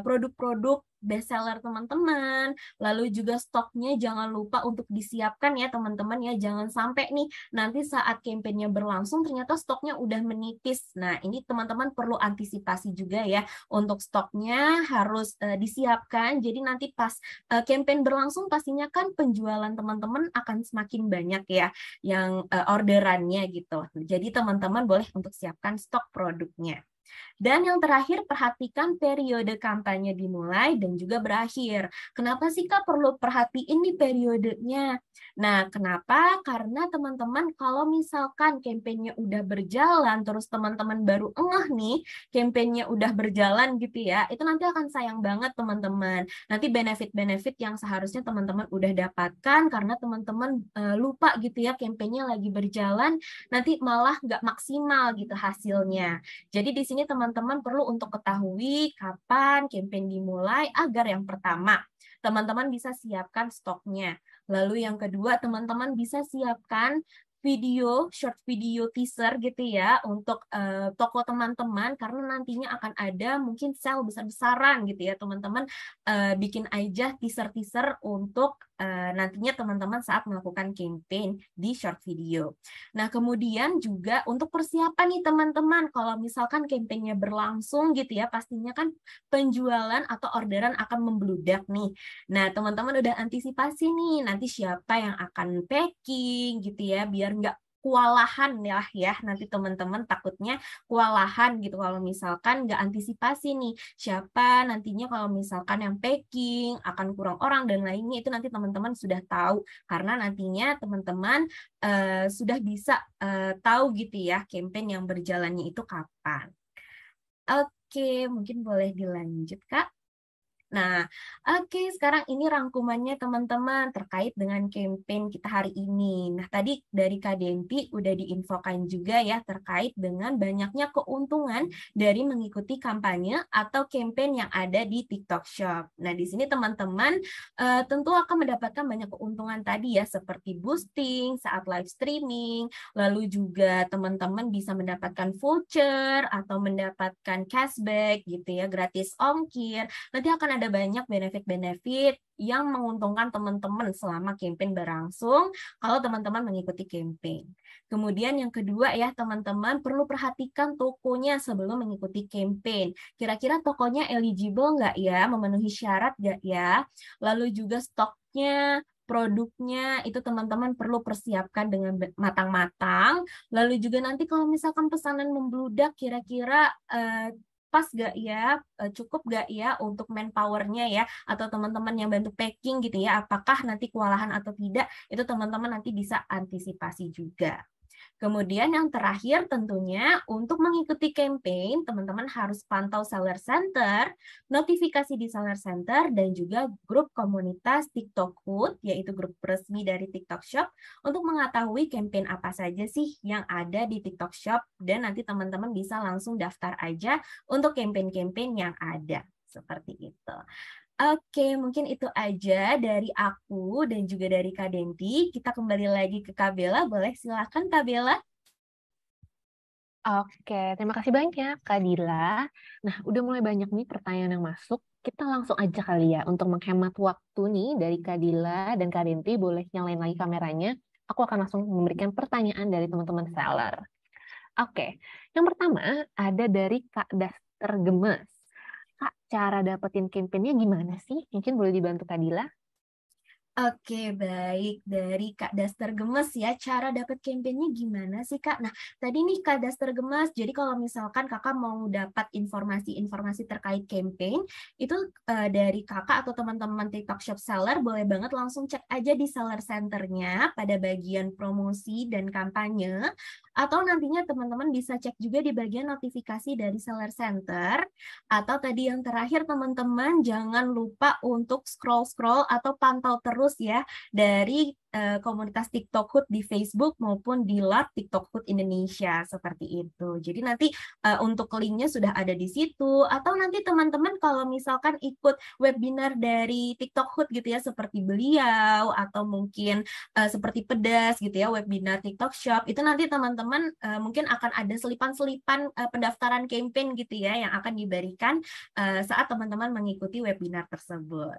produk-produk bestseller teman-teman, lalu juga stoknya jangan lupa untuk disiapkan ya teman-teman ya, jangan sampai nih nanti saat kampanyenya berlangsung ternyata stoknya udah menipis. Nah, ini teman-teman perlu antisipasi juga ya, untuk stoknya harus disiapkan, jadi nanti pas campaign berlangsung pastinya kan penjualan teman-teman akan semakin banyak ya yang orderannya gitu. Jadi teman-teman boleh untuk siapkan stok produknya. Dan yang terakhir, perhatikan periode kampanye dimulai dan juga berakhir. Kenapa sih Kak perlu perhatiin nih periodenya? Nah, kenapa? Karena teman-teman kalau misalkan kampanyenya udah berjalan, terus teman-teman baru ngeh nih, kampanyenya udah berjalan gitu ya, itu nanti akan sayang banget teman-teman. Nanti benefit-benefit yang seharusnya teman-teman udah dapatkan karena teman-teman lupa gitu ya, kampanyenya lagi berjalan, nanti malah nggak maksimal gitu hasilnya. Jadi di sini teman-teman perlu untuk ketahui kapan campaign dimulai agar yang pertama, teman-teman bisa siapkan stoknya. Lalu yang kedua, teman-teman bisa siapkan video, short video teaser gitu ya untuk toko teman-teman karena nantinya akan ada mungkin sale besar-besaran gitu ya teman-teman, bikin aja teaser-teaser untuk nantinya teman-teman saat melakukan campaign di short video. Nah, kemudian juga untuk persiapan nih teman-teman, kalau misalkan kampanyenya berlangsung gitu ya, pastinya kan penjualan atau orderan akan membludak nih. Nah, teman-teman udah antisipasi nih, nanti siapa yang akan packing gitu ya, biar nggak kewalahan ya, nanti teman-teman takutnya kewalahan gitu kalau misalkan nggak antisipasi nih, siapa nantinya kalau misalkan yang packing akan kurang orang dan lainnya, itu nanti teman-teman sudah tahu, karena nantinya teman-teman sudah bisa tahu gitu ya campaign yang berjalannya itu kapan. Oke, mungkin boleh dilanjut Kak. Nah, oke, sekarang ini rangkumannya teman-teman terkait dengan campaign kita hari ini. Nah, tadi dari Kak Denti udah diinfokan juga ya terkait dengan banyaknya keuntungan dari mengikuti kampanye atau campaign yang ada di TikTok Shop. Nah, di sini teman-teman tentu akan mendapatkan banyak keuntungan tadi ya, seperti boosting saat live streaming, lalu juga teman-teman bisa mendapatkan voucher atau mendapatkan cashback gitu ya, gratis ongkir. Nanti akan ada banyak benefit-benefit yang menguntungkan teman-teman selama campaign berlangsung kalau teman-teman mengikuti campaign. Kemudian yang kedua ya teman-teman perlu perhatikan tokonya sebelum mengikuti campaign. Kira-kira tokonya eligible nggak ya, memenuhi syarat nggak ya? Lalu juga stoknya, produknya itu teman-teman perlu persiapkan dengan matang-matang. Lalu juga nanti kalau misalkan pesanan membludak kira-kira pas gak ya, cukup gak ya untuk manpower-nya ya, atau teman-teman yang bantu packing gitu ya, apakah nanti kewalahan atau tidak, itu teman-teman nanti bisa antisipasi juga. Kemudian yang terakhir tentunya untuk mengikuti campaign, teman-teman harus pantau seller center, notifikasi di seller center, dan juga grup komunitas TikTok Hood, yaitu grup resmi dari TikTok Shop, untuk mengetahui campaign apa saja sih yang ada di TikTok Shop, dan nanti teman-teman bisa langsung daftar aja untuk campaign-campaign yang ada. Seperti itu. Oke, mungkin itu aja dari aku dan juga dari Kak Denti. Kita kembali lagi ke Kak Bella. Boleh silakan Kak Bella. Oke, terima kasih banyak Kak Dila. Nah, udah mulai banyak nih pertanyaan yang masuk. Kita langsung aja kali ya untuk menghemat waktu nih dari Kak Dila dan Kak Denti boleh nyalain lagi kameranya. Aku akan langsung memberikan pertanyaan dari teman-teman seller. Oke, yang pertama ada dari Kak Daster Gemes. Kak, cara dapetin campaign-nya gimana sih? Mungkin boleh dibantu Kak Dila? Oke, baik. Dari Kak Daster Gemes ya, cara dapat campaign-nya gimana sih, Kak? Nah, tadi nih Kak Daster Gemes, jadi kalau misalkan Kakak mau dapat informasi-informasi terkait campaign, itu dari Kakak atau teman-teman TikTok Shop Seller, boleh banget langsung cek aja di Seller Center-nya pada bagian promosi dan kampanye, atau nantinya teman-teman bisa cek juga di bagian notifikasi dari Seller Center, atau tadi yang terakhir teman-teman jangan lupa untuk scroll-scroll atau pantau terus ya dari komunitas TikTok Hood di Facebook maupun di Lab TikTok Hood Indonesia seperti itu. Jadi nanti untuk linknya sudah ada di situ, atau nanti teman-teman kalau misalkan ikut webinar dari TikTok Hood gitu ya seperti beliau atau mungkin seperti Pedas gitu ya webinar TikTok Shop, itu nanti teman-teman mungkin akan ada selipan-selipan pendaftaran campaign gitu ya yang akan diberikan saat teman-teman mengikuti webinar tersebut.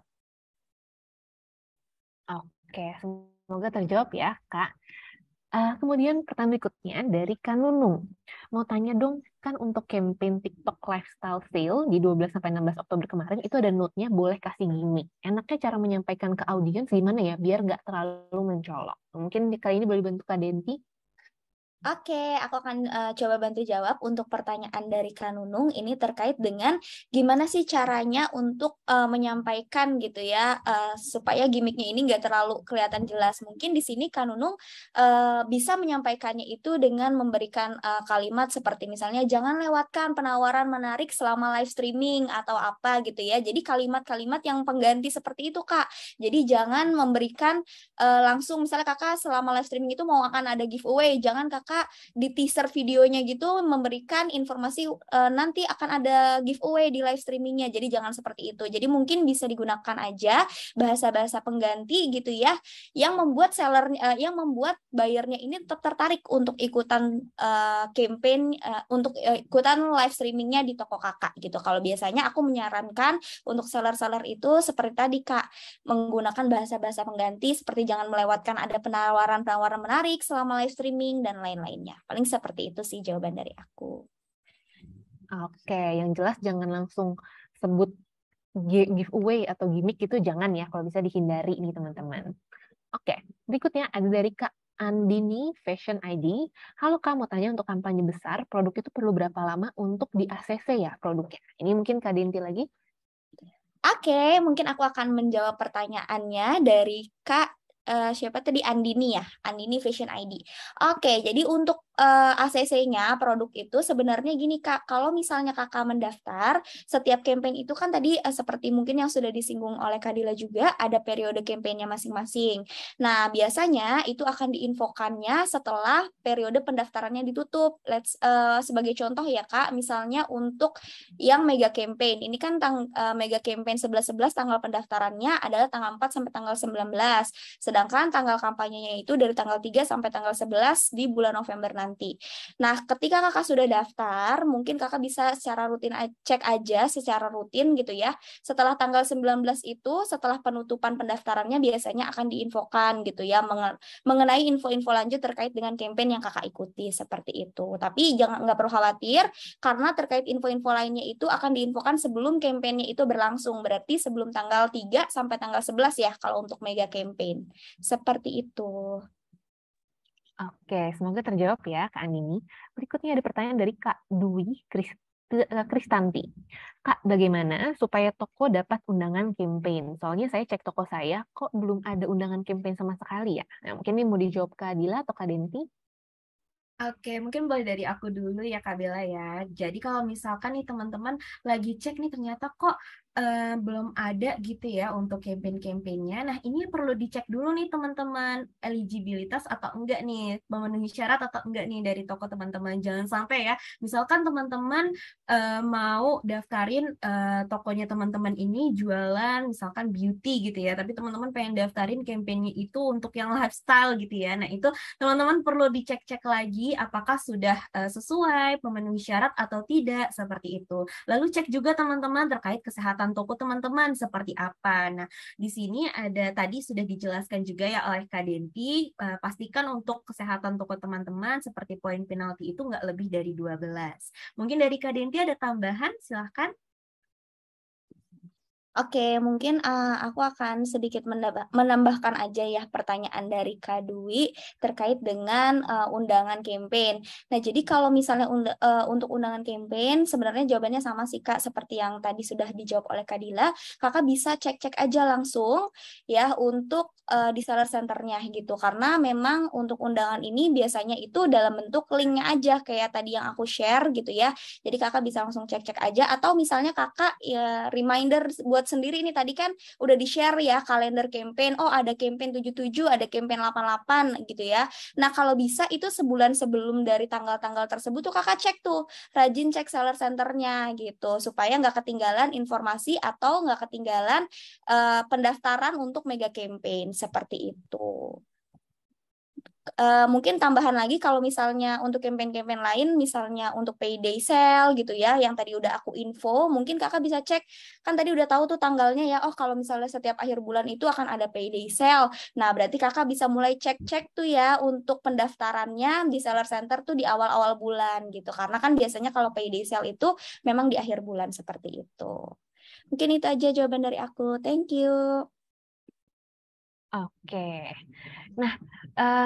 Oke, semoga terjawab ya, Kak. Kemudian pertanyaan berikutnya dari Kanunung. Mau tanya dong, kan untuk campaign TikTok Lifestyle Sale di 12-16 Oktober kemarin itu ada note-nya boleh kasih gimmick. Enaknya cara menyampaikan ke audiens gimana ya biar nggak terlalu mencolok. Mungkin kali ini boleh bantu Kak Denti. Oke, aku akan coba bantu jawab untuk pertanyaan dari Kanunung ini terkait dengan gimana sih caranya untuk menyampaikan gitu ya supaya gimmicknya ini nggak terlalu kelihatan jelas. Mungkin di sini Kanunung bisa menyampaikannya itu dengan memberikan kalimat seperti misalnya jangan lewatkan penawaran menarik selama live streaming atau apa gitu ya. Jadi kalimat-kalimat yang pengganti seperti itu Kak. Jadi jangan memberikan langsung misalnya Kakak selama live streaming itu mau akan ada giveaway, jangan Kakak di teaser videonya gitu memberikan informasi nanti akan ada giveaway di live streamingnya. Jadi jangan seperti itu. Jadi mungkin bisa digunakan aja bahasa-bahasa pengganti gitu ya, yang membuat seller yang membuat buyernya ini tetap tertarik untuk ikutan campaign untuk ikutan live streamingnya di toko Kakak gitu. Kalau biasanya aku menyarankan untuk seller-seller itu seperti tadi Kak, menggunakan bahasa-bahasa pengganti seperti jangan melewatkan ada penawaran-penawaran menarik selama live streaming dan lain-lainnya. Paling seperti itu sih jawaban dari aku. Oke, yang jelas jangan langsung sebut giveaway atau gimmick itu jangan ya, kalau bisa dihindari nih teman-teman. Oke, berikutnya ada dari Kak Andini Fashion ID. Halo Kak, mau tanya untuk kampanye besar, produk itu perlu berapa lama untuk di ACC ya produknya? Ini mungkin Kak Dinti lagi. Oke, mungkin aku akan menjawab pertanyaannya dari Kak siapa tadi Andini ya, Andini Fashion ID. Oke, jadi untuk ACC-nya produk itu sebenarnya gini Kak, kalau misalnya Kakak mendaftar, setiap campaign itu kan tadi seperti mungkin yang sudah disinggung oleh Kadila juga ada periode campaign-nya masing-masing. Nah, biasanya itu akan diinfokannya setelah periode pendaftarannya ditutup. Sebagai contoh ya Kak, misalnya untuk yang mega campaign. Ini kan mega campaign 11-11 tanggal pendaftarannya adalah tanggal 4 sampai tanggal 19. Sedangkan tanggal kampanyenya itu dari tanggal 3 sampai tanggal 11 di bulan November nanti. Nah, ketika Kakak sudah daftar, mungkin Kakak bisa secara rutin cek aja secara rutin gitu ya. Setelah tanggal 19 itu, setelah penutupan pendaftarannya biasanya akan diinfokan gitu ya mengenai info-info lanjut terkait dengan campaign yang Kakak ikuti seperti itu. Tapi nggak perlu khawatir karena terkait info-info lainnya itu akan diinfokan sebelum kampanye itu berlangsung. Berarti sebelum tanggal 3 sampai tanggal 11 ya kalau untuk mega campaign. Seperti itu. Oke, semoga terjawab ya Kak Andini. Berikutnya ada pertanyaan dari Kak Dwi Kristanti. Kak, bagaimana supaya toko dapat undangan campaign? Soalnya saya cek toko saya, kok belum ada undangan campaign sama sekali ya? Nah, mungkin ini mau dijawab Kak Dila atau Kak Denti? Oke, mungkin boleh dari aku dulu ya Kak Bella ya. Jadi kalau misalkan nih teman-teman lagi cek nih ternyata kok belum ada gitu ya untuk campaign-campaignnya. Nah, ini perlu dicek dulu nih teman-teman, eligibilitas atau enggak nih, memenuhi syarat atau enggak nih dari toko teman-teman. Jangan sampai ya, misalkan teman-teman mau daftarin tokonya teman-teman ini jualan misalkan beauty gitu ya, tapi teman-teman pengen daftarin campaignnya itu untuk yang lifestyle gitu ya. Nah, itu teman-teman perlu dicek-cek lagi apakah sudah sesuai, memenuhi syarat atau tidak, seperti itu. Lalu cek juga teman-teman terkait kesehatan toko teman-teman seperti apa. Nah, di sini ada tadi sudah dijelaskan juga ya oleh Kak Denti, pastikan untuk kesehatan toko teman-teman seperti poin penalti itu nggak lebih dari 12. Mungkin dari Kak Denti ada tambahan, silahkan. Oke, mungkin aku akan sedikit menambahkan aja ya pertanyaan dari Kak Dwi terkait dengan undangan campaign. Nah, jadi kalau misalnya untuk undangan campaign, sebenarnya jawabannya sama sih Kak, seperti yang tadi sudah dijawab oleh Kak Dila. Kakak bisa cek-cek aja langsung ya untuk di seller centernya gitu. Karena memang untuk undangan ini biasanya itu dalam bentuk linknya aja kayak tadi yang aku share gitu ya. Jadi kakak bisa langsung cek-cek aja, atau misalnya kakak ya reminder buat sendiri, ini tadi kan udah di-share ya kalender campaign, oh ada campaign 77, ada campaign 88 gitu ya. Nah, kalau bisa itu sebulan sebelum dari tanggal-tanggal tersebut tuh kakak cek tuh, rajin cek seller centernya gitu, supaya nggak ketinggalan informasi atau nggak ketinggalan pendaftaran untuk mega campaign seperti itu. Mungkin tambahan lagi kalau misalnya untuk campaign-campaign lain, misalnya untuk payday sale gitu ya, yang tadi udah aku info, mungkin kakak bisa cek, kan tadi udah tahu tuh tanggalnya ya, oh kalau misalnya setiap akhir bulan itu akan ada payday sale. Nah, berarti kakak bisa mulai cek-cek tuh ya untuk pendaftarannya di seller center tuh di awal-awal bulan gitu, karena kan biasanya kalau payday sale itu memang di akhir bulan seperti itu. Mungkin itu aja jawaban dari aku. Thank you. Oke. Nah,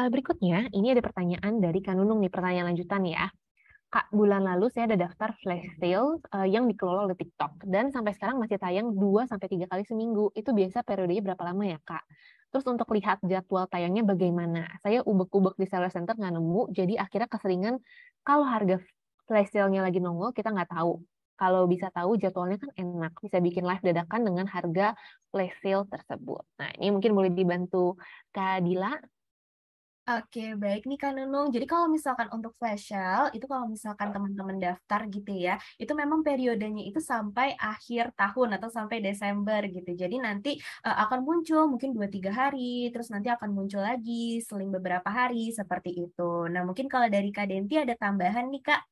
berikutnya ini ada pertanyaan dari Kanunung nih, pertanyaan lanjutan ya. Kak, bulan lalu saya ada daftar flash sale yang dikelola oleh TikTok dan sampai sekarang masih tayang 2 sampai 3 kali seminggu. Itu biasa periodenya berapa lama ya, Kak? Terus untuk lihat jadwal tayangnya bagaimana? Saya ubek-ubek di seller center nggak nemu, jadi akhirnya keseringan kalau harga flash sale-nya lagi nongol, kita nggak tahu. Kalau bisa tahu jadwalnya kan enak, bisa bikin live dadakan dengan harga flash sale tersebut. Nah, ini mungkin boleh dibantu Kak Dila. Oke, baik nih Kak Nunung. Jadi kalau misalkan untuk flash sale, itu kalau misalkan teman-teman daftar gitu ya, itu memang periodenya itu sampai akhir tahun atau sampai Desember gitu. Jadi nanti akan muncul mungkin 2-3 hari, terus nanti akan muncul lagi seling beberapa hari seperti itu. Nah, mungkin kalau dari Kak Denti ada tambahan nih Kak.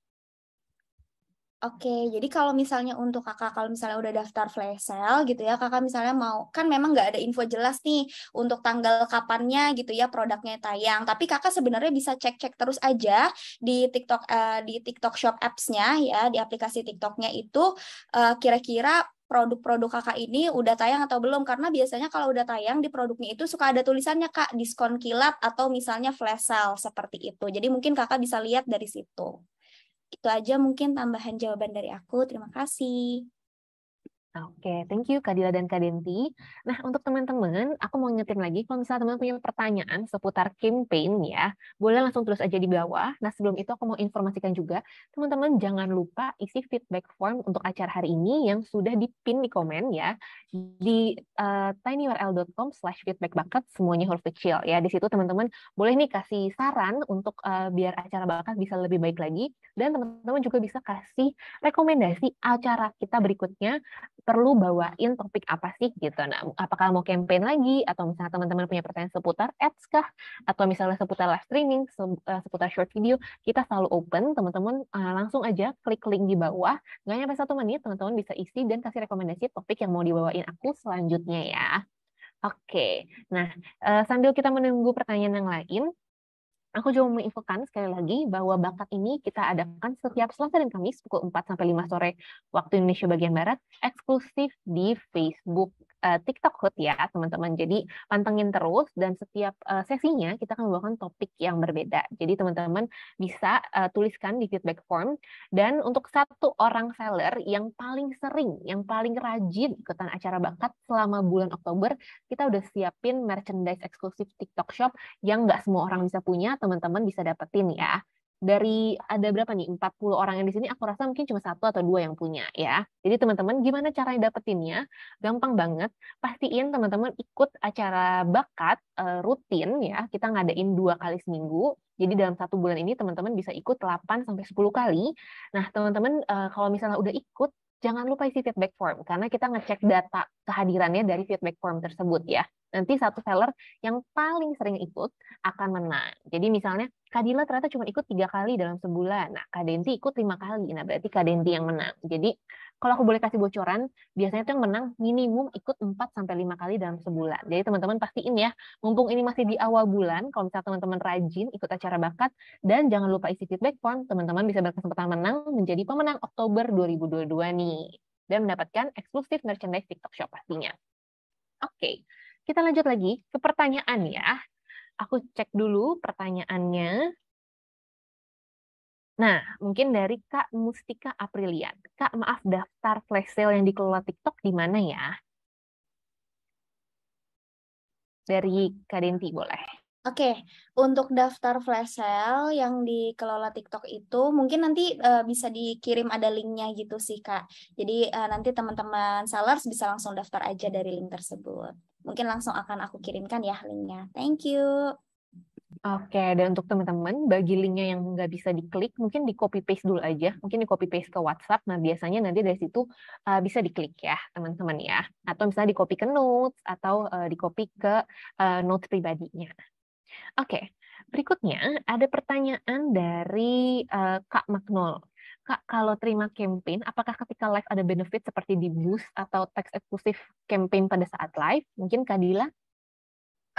Oke, jadi kalau misalnya untuk kakak, kalau misalnya udah daftar flash sale gitu ya, kakak misalnya mau, kan memang nggak ada info jelas nih untuk tanggal kapannya gitu ya produknya tayang. Tapi kakak sebenarnya bisa cek-cek terus aja di TikTok, di TikTok Shop apps-nya ya, di aplikasi TikToknya itu kira-kira produk-produk kakak ini udah tayang atau belum. Karena biasanya kalau udah tayang di produknya itu suka ada tulisannya Kak, diskon kilat atau misalnya flash sale seperti itu. Jadi mungkin kakak bisa lihat dari situ. Itu aja mungkin tambahan jawaban dari aku. Terima kasih. Oke, thank you Kak Dila dan Kak Denti. Nah, untuk teman-teman, aku mau ngingetin lagi, kalau misalnya teman-teman punya pertanyaan seputar campaign ya, boleh langsung tulis aja di bawah. Nah, sebelum itu aku mau informasikan juga, teman-teman jangan lupa isi feedback form untuk acara hari ini yang sudah dipin di komen ya, di tinyurl.com/feedbackbakat, semuanya huruf kecil ya. Di situ teman-teman boleh nih kasih saran untuk biar acara bakat bisa lebih baik lagi, dan teman-teman juga bisa kasih rekomendasi acara kita berikutnya perlu bawain topik apa sih gitu. Nah, apakah mau campaign lagi atau misalnya teman-teman punya pertanyaan seputar ads kah atau misalnya seputar live streaming, seputar short video, kita selalu open. Teman-teman langsung aja klik link di bawah. Nggak nyampe 1 menit, teman-teman bisa isi dan kasih rekomendasi topik yang mau dibawain aku selanjutnya ya. Oke, nah sambil kita menunggu pertanyaan yang lain, aku juga mau menginfokan sekali lagi bahwa bakat ini kita adakan setiap Selasa dan Kamis pukul 4 sampai 5 sore waktu Indonesia bagian Barat, eksklusif di Facebook TikTok Hut ya, teman-teman. Jadi pantengin terus dan setiap sesinya kita akan membawakan topik yang berbeda. Jadi teman-teman bisa tuliskan di feedback form, dan untuk 1 orang seller yang paling sering, yang paling rajin ikutan acara bakat selama bulan Oktober, kita udah siapin merchandise eksklusif TikTok Shop yang nggak semua orang bisa punya, teman-teman bisa dapetin ya. dari ada berapa nih? 40 orang yang di sini, aku rasa mungkin cuma satu atau dua yang punya ya. Jadi teman-teman gimana caranya dapetinnya? Gampang banget. Pastiin teman-teman ikut acara bakat rutin ya. Kita ngadain 2 kali seminggu. Jadi dalam 1 bulan ini teman-teman bisa ikut 8 sampai 10 kali. Nah, teman-teman kalau misalnya udah ikut, jangan lupa isi feedback form karena kita ngecek data kehadirannya dari feedback form tersebut ya. Nanti satu seller yang paling sering ikut akan menang. Jadi misalnya Kak Dila ternyata cuma ikut 3 kali dalam sebulan. Nah, Kak Denti ikut 5 kali. Nah, berarti Kak Denti yang menang. Jadi, kalau aku boleh kasih bocoran, biasanya tuh yang menang minimum ikut 4 sampai 5 kali dalam sebulan. Jadi, teman-teman pastiin ya, mumpung ini masih di awal bulan, kalau misalnya teman-teman rajin ikut acara bakat, dan jangan lupa isi feedback form, teman-teman bisa berkesempatan menang menjadi pemenang Oktober 2022 nih. Dan mendapatkan eksklusif merchandise TikTok Shop pastinya. Oke, kita lanjut lagi ke pertanyaan ya. Aku cek dulu pertanyaannya. Nah, mungkin dari Kak Mustika Aprilian. Kak, maaf, daftar flash sale yang dikelola TikTok di mana ya? Dari Kak Denti boleh. Oke, untuk daftar flash sale yang dikelola TikTok itu mungkin nanti bisa dikirim ada linknya gitu sih Kak. Jadi nanti teman-teman sellers bisa langsung daftar aja dari link tersebut. Mungkin langsung akan aku kirimkan ya linknya. Thank you. Oke, dan untuk teman-teman, bagi linknya yang nggak bisa diklik, mungkin di copy paste dulu aja. Mungkin di copy paste ke WhatsApp. Nah, biasanya nanti dari situ bisa diklik ya, teman-teman ya. Atau misalnya di copy ke notes, atau di copy ke notes pribadinya. Oke, berikutnya ada pertanyaan dari Kak Magnol. Kak, kalau terima campaign, apakah ketika live ada benefit seperti di boost atau teks eksklusif campaign pada saat live? Mungkin Kak Dila?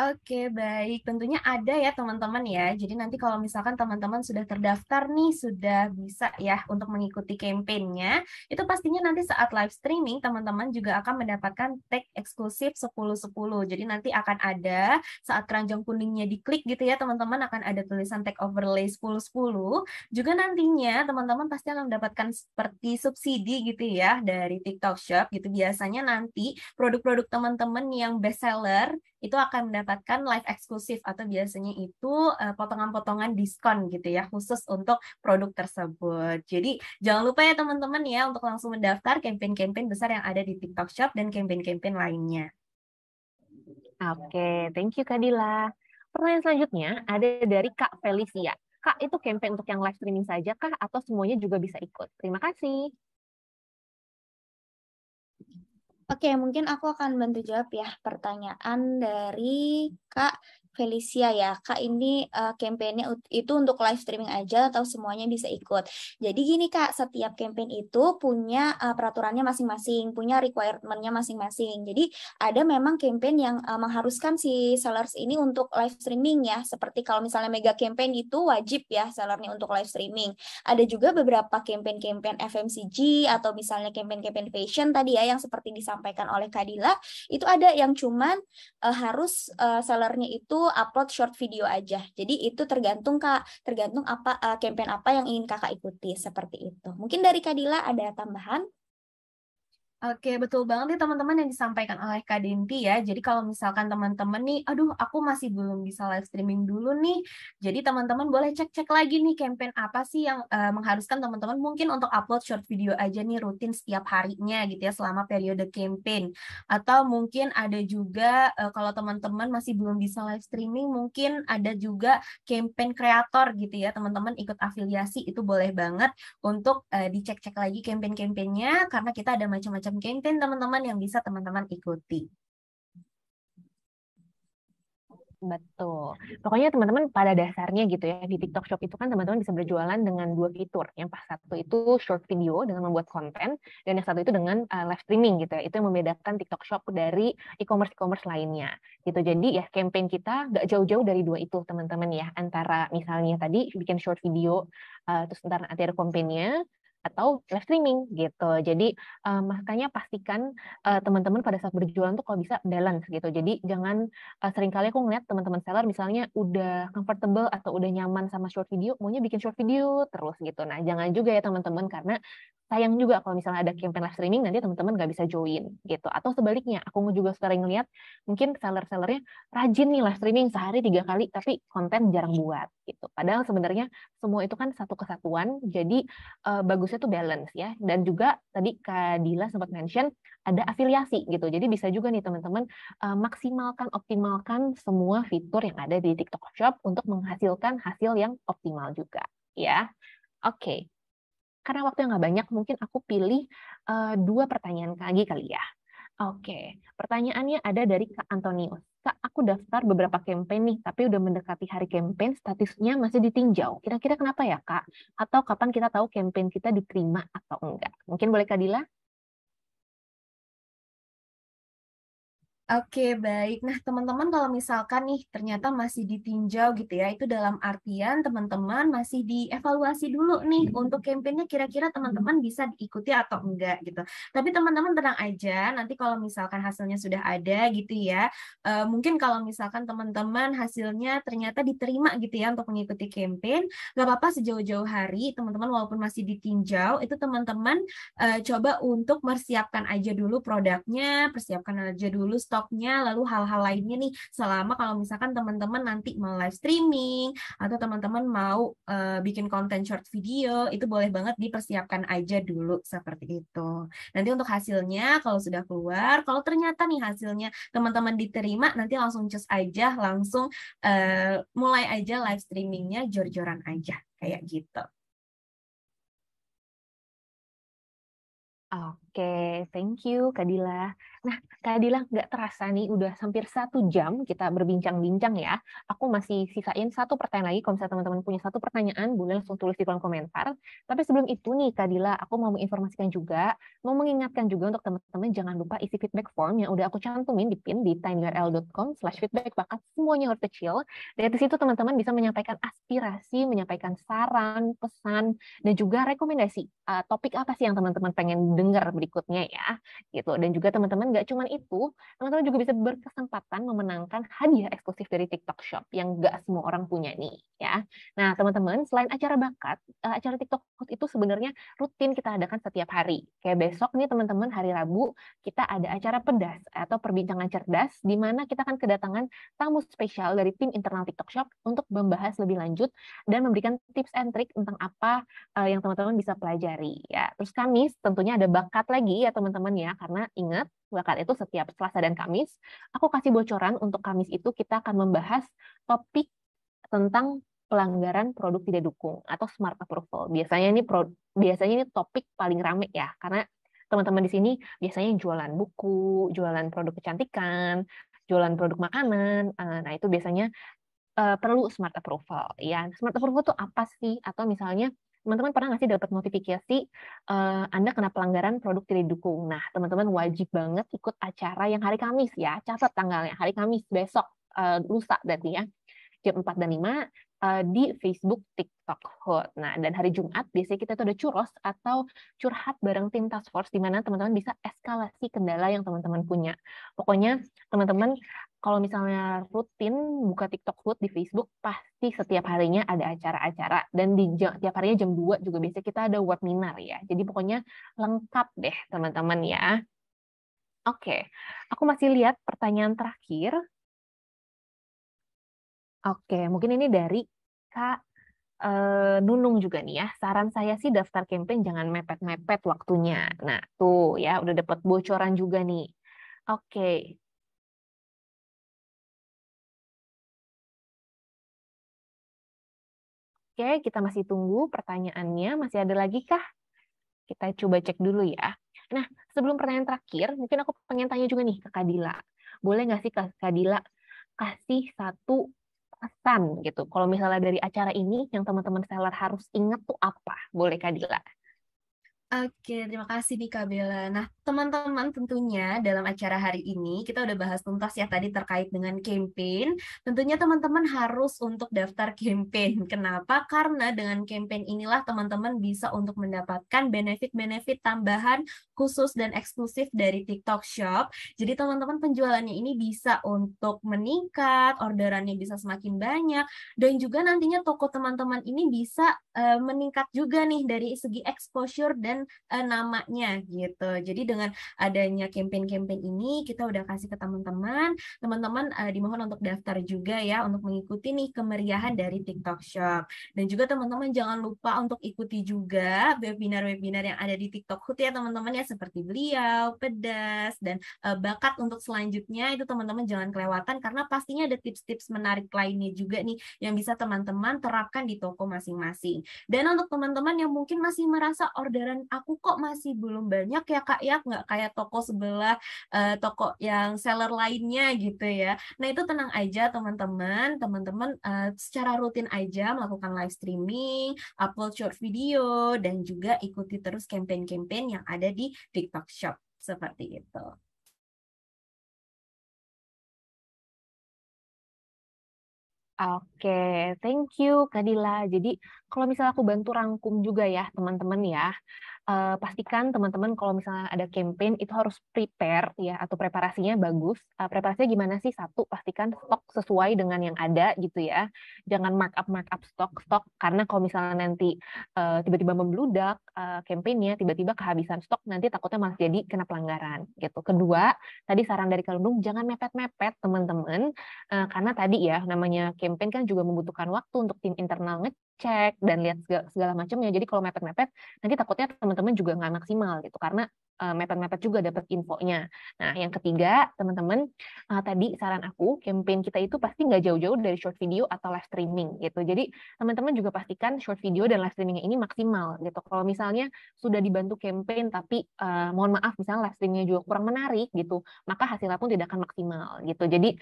Oke, baik. Tentunya ada ya teman-teman ya. Jadi nanti kalau misalkan teman-teman sudah terdaftar nih, sudah bisa ya untuk mengikuti kampanyenya, itu pastinya nanti saat live streaming teman-teman juga akan mendapatkan tag eksklusif 10-10. Jadi nanti akan ada saat keranjang kuningnya diklik gitu ya teman-teman akan ada tulisan tag overlay 10-10. Juga nantinya teman-teman pasti akan mendapatkan seperti subsidi gitu ya dari TikTok Shop gitu. Biasanya nanti produk-produk teman-teman yang best seller itu akan mendapatkan live eksklusif atau biasanya itu potongan-potongan diskon gitu ya khusus untuk produk tersebut. Jadi jangan lupa ya teman-teman ya untuk langsung mendaftar campaign-campaign besar yang ada di TikTok Shop dan campaign-campaign lainnya. Oke, thank you Kak Dila. Pertanyaan selanjutnya ada dari Kak Felicia. Kak, itu campaign untuk yang live streaming saja kah atau semuanya juga bisa ikut? Terima kasih. Oke, mungkin aku akan bantu jawab ya pertanyaan dari Kak Felicia ya. Kak, ini kampanye itu untuk live streaming aja atau semuanya bisa ikut? Jadi gini Kak, setiap campaign itu punya peraturannya masing-masing, punya requirement-nya masing-masing. Jadi ada memang campaign yang mengharuskan si sellers ini untuk live streaming ya. Seperti kalau misalnya mega campaign itu wajib ya sellernya untuk live streaming. Ada juga beberapa campaign-campaign FMCG atau misalnya campaign-campaign fashion tadi ya yang seperti disampaikan oleh Kadila, itu ada yang cuman harus sellernya itu upload short video aja. Jadi itu tergantung Kak, tergantung apa campaign apa yang ingin Kakak ikuti seperti itu. Mungkin dari Kadila ada tambahan? Oke, betul banget nih teman-teman yang disampaikan oleh Kak Denti ya. Jadi kalau misalkan teman-teman nih, aduh aku masih belum bisa live streaming dulu nih. Jadi teman-teman boleh cek-cek lagi nih campaign apa sih yang mengharuskan teman-teman mungkin untuk upload short video aja nih rutin setiap harinya gitu ya selama periode campaign. Atau mungkin ada juga kalau teman-teman masih belum bisa live streaming, mungkin ada juga campaign kreator gitu ya. Teman-teman ikut afiliasi itu boleh banget untuk dicek-cek lagi campaign-campaignnya karena kita ada macam-macam campaign teman-teman yang bisa teman-teman ikuti. Betul. Pokoknya teman-teman pada dasarnya gitu ya, di TikTok Shop itu kan teman-teman bisa berjualan dengan 2 fitur. Yang satu itu short video dengan membuat konten, dan yang satu itu dengan live streaming gitu ya. Itu yang membedakan TikTok Shop dari e-commerce lainnya. Gitu. Jadi ya campaign kita nggak jauh-jauh dari 2 itu teman-teman ya. Antara misalnya tadi bikin short video, terus ntar nanti ada campaign-nya, atau live streaming gitu. Jadi makanya pastikan teman-teman pada saat berjualan tuh kalau bisa balance gitu. Jadi jangan seringkali aku ngeliat teman-teman seller misalnya udah comfortable atau udah nyaman sama short video, maunya bikin short video terus gitu. Nah, jangan juga ya teman-teman karena sayang juga kalau misalnya ada campaign live streaming nanti teman-teman nggak bisa join gitu. Atau sebaliknya, aku juga sering ngeliat mungkin seller-sellernya rajin nih live streaming sehari 3 kali tapi konten jarang buat gitu. Padahal sebenarnya semua itu kan satu kesatuan, jadi bagusnya tuh balance ya. Dan juga tadi Kak Dila sempat mention ada afiliasi gitu. Jadi bisa juga nih teman-teman optimalkan semua fitur yang ada di TikTok Shop untuk menghasilkan hasil yang optimal juga ya. Oke. Karena waktu yang nggak banyak, mungkin aku pilih 2 pertanyaan lagi kali ya. Oke, pertanyaannya ada dari Kak Antonius. Kak, aku daftar beberapa campaign nih, tapi udah mendekati hari campaign, statusnya masih ditinjau. Kira-kira kenapa ya, Kak? Atau kapan kita tahu campaign kita diterima atau enggak? Mungkin boleh Kak Dila? Oke, baik. Nah, teman-teman kalau misalkan nih ternyata masih ditinjau gitu ya, itu dalam artian teman-teman masih dievaluasi dulu nih untuk kampanyenya kira-kira teman-teman bisa diikuti atau enggak gitu. Tapi teman-teman tenang aja, nanti kalau misalkan hasilnya sudah ada gitu ya, mungkin kalau misalkan teman-teman hasilnya ternyata diterima gitu ya untuk mengikuti campaign, nggak apa-apa sejauh-jauh hari, teman-teman walaupun masih ditinjau, itu teman-teman coba untuk persiapkan aja dulu produknya, persiapkan aja dulu stoknya, lalu hal-hal lainnya nih selama kalau misalkan teman-teman nanti mau live streaming atau teman-teman mau bikin konten short video, itu boleh banget dipersiapkan aja dulu seperti itu. Nanti untuk hasilnya kalau sudah keluar, kalau ternyata nih hasilnya teman-teman diterima, nanti langsung cus aja, langsung mulai aja live streamingnya jor-joran aja kayak gitu. Oke, thank you Kak Dila. Nah, Kak Dila nggak terasa nih udah hampir 1 jam kita berbincang-bincang ya. Aku masih sisain 1 pertanyaan lagi. Kalau misalnya teman-teman punya 1 pertanyaan, boleh langsung tulis di kolom komentar. Tapi sebelum itu nih Kak Dila, aku mau menginformasikan juga, mau mengingatkan juga untuk teman-teman jangan lupa isi feedback form yang udah aku cantumin di pin di tinyurl.com/feedback bakat semuanya huruf kecil. Dari situ teman-teman bisa menyampaikan aspirasi, menyampaikan saran, pesan, dan juga rekomendasi topik apa sih yang teman-teman pengen dengar berikutnya ya gitu. Dan juga teman-teman nggak cuma itu, teman-teman juga bisa berkesempatan memenangkan hadiah eksklusif dari TikTok Shop yang nggak semua orang punya nih ya. Nah teman-teman, selain acara bakat, acara TikTok Shop itu sebenarnya rutin kita adakan setiap hari. Kayak besok nih teman-teman, hari Rabu kita ada acara pedas atau perbincangan cerdas di mana kita akan kedatangan tamu spesial dari tim internal TikTok Shop untuk membahas lebih lanjut dan memberikan tips and trick tentang apa yang teman-teman bisa pelajari ya. Terus Kamis tentunya ada bakat lagi ya teman-teman ya, karena ingat bakat itu setiap Selasa dan Kamis. Aku kasih bocoran untuk Kamis itu kita akan membahas topik tentang pelanggaran produk tidak dukung atau smart approval. Biasanya ini topik paling rame ya, karena teman-teman di sini biasanya jualan buku, jualan produk kecantikan, jualan produk makanan. Nah, itu biasanya perlu smart approval ya. Smart approval itu apa sih? Atau misalnya teman-teman pernah nggak sih dapat notifikasi Anda kena pelanggaran produk tidak didukung? Nah, teman-teman wajib banget ikut acara yang hari Kamis ya. Catat tanggalnya, hari Kamis besok, lusa berarti ya, jam 4 dan 5 di Facebook TikTok Hot. Nah, dan hari Jumat biasanya kita tuh ada churros atau curhat bareng tim task force di mana teman-teman bisa eskalasi kendala yang teman-teman punya. Pokoknya teman-teman kalau misalnya rutin buka TikTok Hot di Facebook, pasti setiap harinya ada acara-acara dan tiap harinya jam 2 juga biasanya kita ada webinar ya. Jadi pokoknya lengkap deh teman-teman ya. Oke, aku masih lihat pertanyaan terakhir. Oke, mungkin ini dari Kak Nunung juga nih ya. Saran saya sih daftar campaign jangan mepet-mepet waktunya. Nah, tuh ya udah dapat bocoran juga nih. Oke. Oke, kita masih tunggu pertanyaannya. Masih ada lagi kah? Kita coba cek dulu ya. Nah, sebelum pertanyaan terakhir, mungkin aku pengen tanya juga nih ke Kak Dila. Boleh nggak sih Kak Dila kasih satu pesan gitu? Kalau misalnya dari acara ini, yang teman-teman seller harus ingat tuh apa? Boleh Kak Dila? Oke, terima kasih nih Kak Bella. Nah, teman-teman tentunya dalam acara hari ini kita udah bahas tuntas ya tadi terkait dengan campaign. Tentunya teman-teman harus untuk daftar campaign. Kenapa? Karena dengan campaign inilah teman-teman bisa untuk mendapatkan benefit-benefit tambahan khusus dan eksklusif dari TikTok Shop. Jadi teman-teman penjualannya ini bisa untuk meningkat, orderannya bisa semakin banyak, dan juga nantinya toko teman-teman ini bisa meningkat juga nih dari segi exposure dan dengan namanya gitu. Jadi dengan adanya campaign-campaign ini kita udah kasih ke teman-teman, dimohon untuk daftar juga ya untuk mengikuti nih kemeriahan dari TikTok Shop. Dan juga teman-teman jangan lupa untuk ikuti juga webinar-webinar yang ada di TikTok Hood ya teman-teman ya, seperti beliau, pedas, dan bakat untuk selanjutnya itu teman-teman jangan kelewatan karena pastinya ada tips-tips menarik lainnya juga nih yang bisa teman-teman terapkan di toko masing-masing. Dan untuk teman-teman yang mungkin masih merasa orderan aku kok masih belum banyak ya Kak ya, nggak kayak toko sebelah, toko yang seller lainnya gitu ya. Nah itu tenang aja teman-teman secara rutin aja melakukan live streaming, upload short video, dan juga ikuti terus campaign-campaign yang ada di TikTok Shop seperti itu. Oke, thank you Kak Dila. Jadi kalau misalnya aku bantu rangkum juga ya teman-teman ya, pastikan teman-teman kalau misalnya ada campaign itu harus prepare ya, atau preparasinya bagus. Preparasinya gimana sih? Satu, pastikan stok sesuai dengan yang ada gitu ya. Jangan markup stok karena kalau misalnya nanti tiba-tiba membludak campaignnya, tiba-tiba kehabisan stok, nanti takutnya malah jadi kena pelanggaran gitu. Kedua, tadi saran dari Kak Lundung, jangan mepet-mepet teman-teman. Karena tadi ya namanya campaign kan juga membutuhkan waktu untuk tim internal ngecek dan lihat segala macamnya. Jadi kalau mepet-mepet nanti takutnya teman-teman juga nggak maksimal gitu karena mepet-mepet juga dapat infonya. Nah, yang ketiga, teman-teman, tadi saran aku, campaign kita itu pasti nggak jauh-jauh dari short video atau live streaming gitu. Jadi teman-teman juga pastikan short video dan live streamingnya ini maksimal gitu. Kalau misalnya sudah dibantu campaign tapi mohon maaf misalnya live streamingnya juga kurang menarik gitu, maka hasilnya pun tidak akan maksimal gitu. Jadi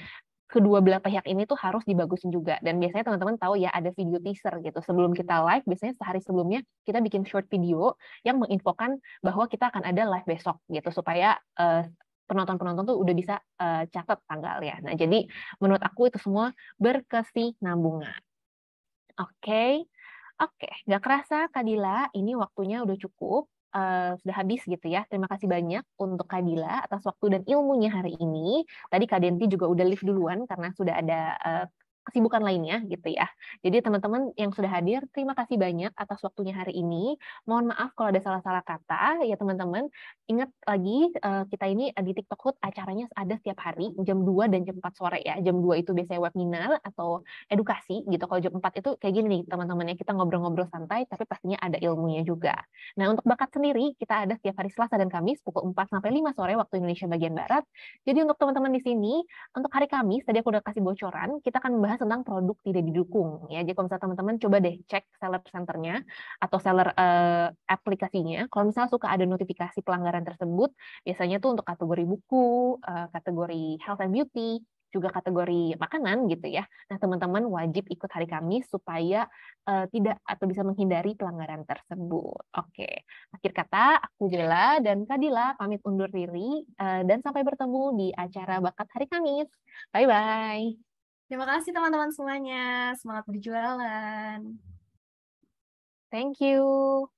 kedua belah pihak ini tuh harus dibagusin juga. Dan biasanya teman-teman tahu ya ada video teaser gitu. Sebelum kita live, biasanya sehari sebelumnya kita bikin short video yang menginfokan bahwa kita akan ada live besok gitu supaya penonton-penonton tuh udah bisa catat tanggal ya. Nah, jadi menurut aku itu semua berkesinambungan. Oke. Oke, nggak kerasa Kak Dila, ini waktunya udah cukup, sudah habis gitu ya. Terima kasih banyak untuk Kak Dila atas waktu dan ilmunya hari ini. Tadi Kak Denti juga udah live duluan karena sudah ada kesibukan lainnya gitu ya. Jadi teman-teman yang sudah hadir, terima kasih banyak atas waktunya hari ini. Mohon maaf kalau ada salah-salah kata ya teman-teman. Ingat lagi kita ini di TikTok Hood acaranya ada setiap hari jam 2 dan jam 4 sore ya. Jam 2 itu biasanya webinar atau edukasi gitu. Kalau jam 4 itu kayak gini nih teman-teman ya, kita ngobrol-ngobrol santai tapi pastinya ada ilmunya juga. Nah, untuk bakat sendiri kita ada setiap hari Selasa dan Kamis pukul 4 sampai 5 sore waktu Indonesia bagian Barat. Jadi untuk teman-teman di sini, untuk hari Kamis tadi aku udah kasih bocoran, kita akan membahas tentang produk tidak didukung ya. Jadi kalau misalnya teman-teman coba deh cek seller centernya atau seller aplikasinya. Kalau misalnya suka ada notifikasi pelanggaran tersebut, biasanya tuh untuk kategori buku, kategori health and beauty, juga kategori makanan gitu ya. Nah, teman-teman wajib ikut hari Kamis supaya tidak atau bisa menghindari pelanggaran tersebut. Oke, akhir kata aku Bella dan Kadila pamit undur diri dan sampai bertemu di acara Bakat hari Kamis. Bye-bye. Terima kasih teman-teman semuanya. Semangat berjualan. Thank you.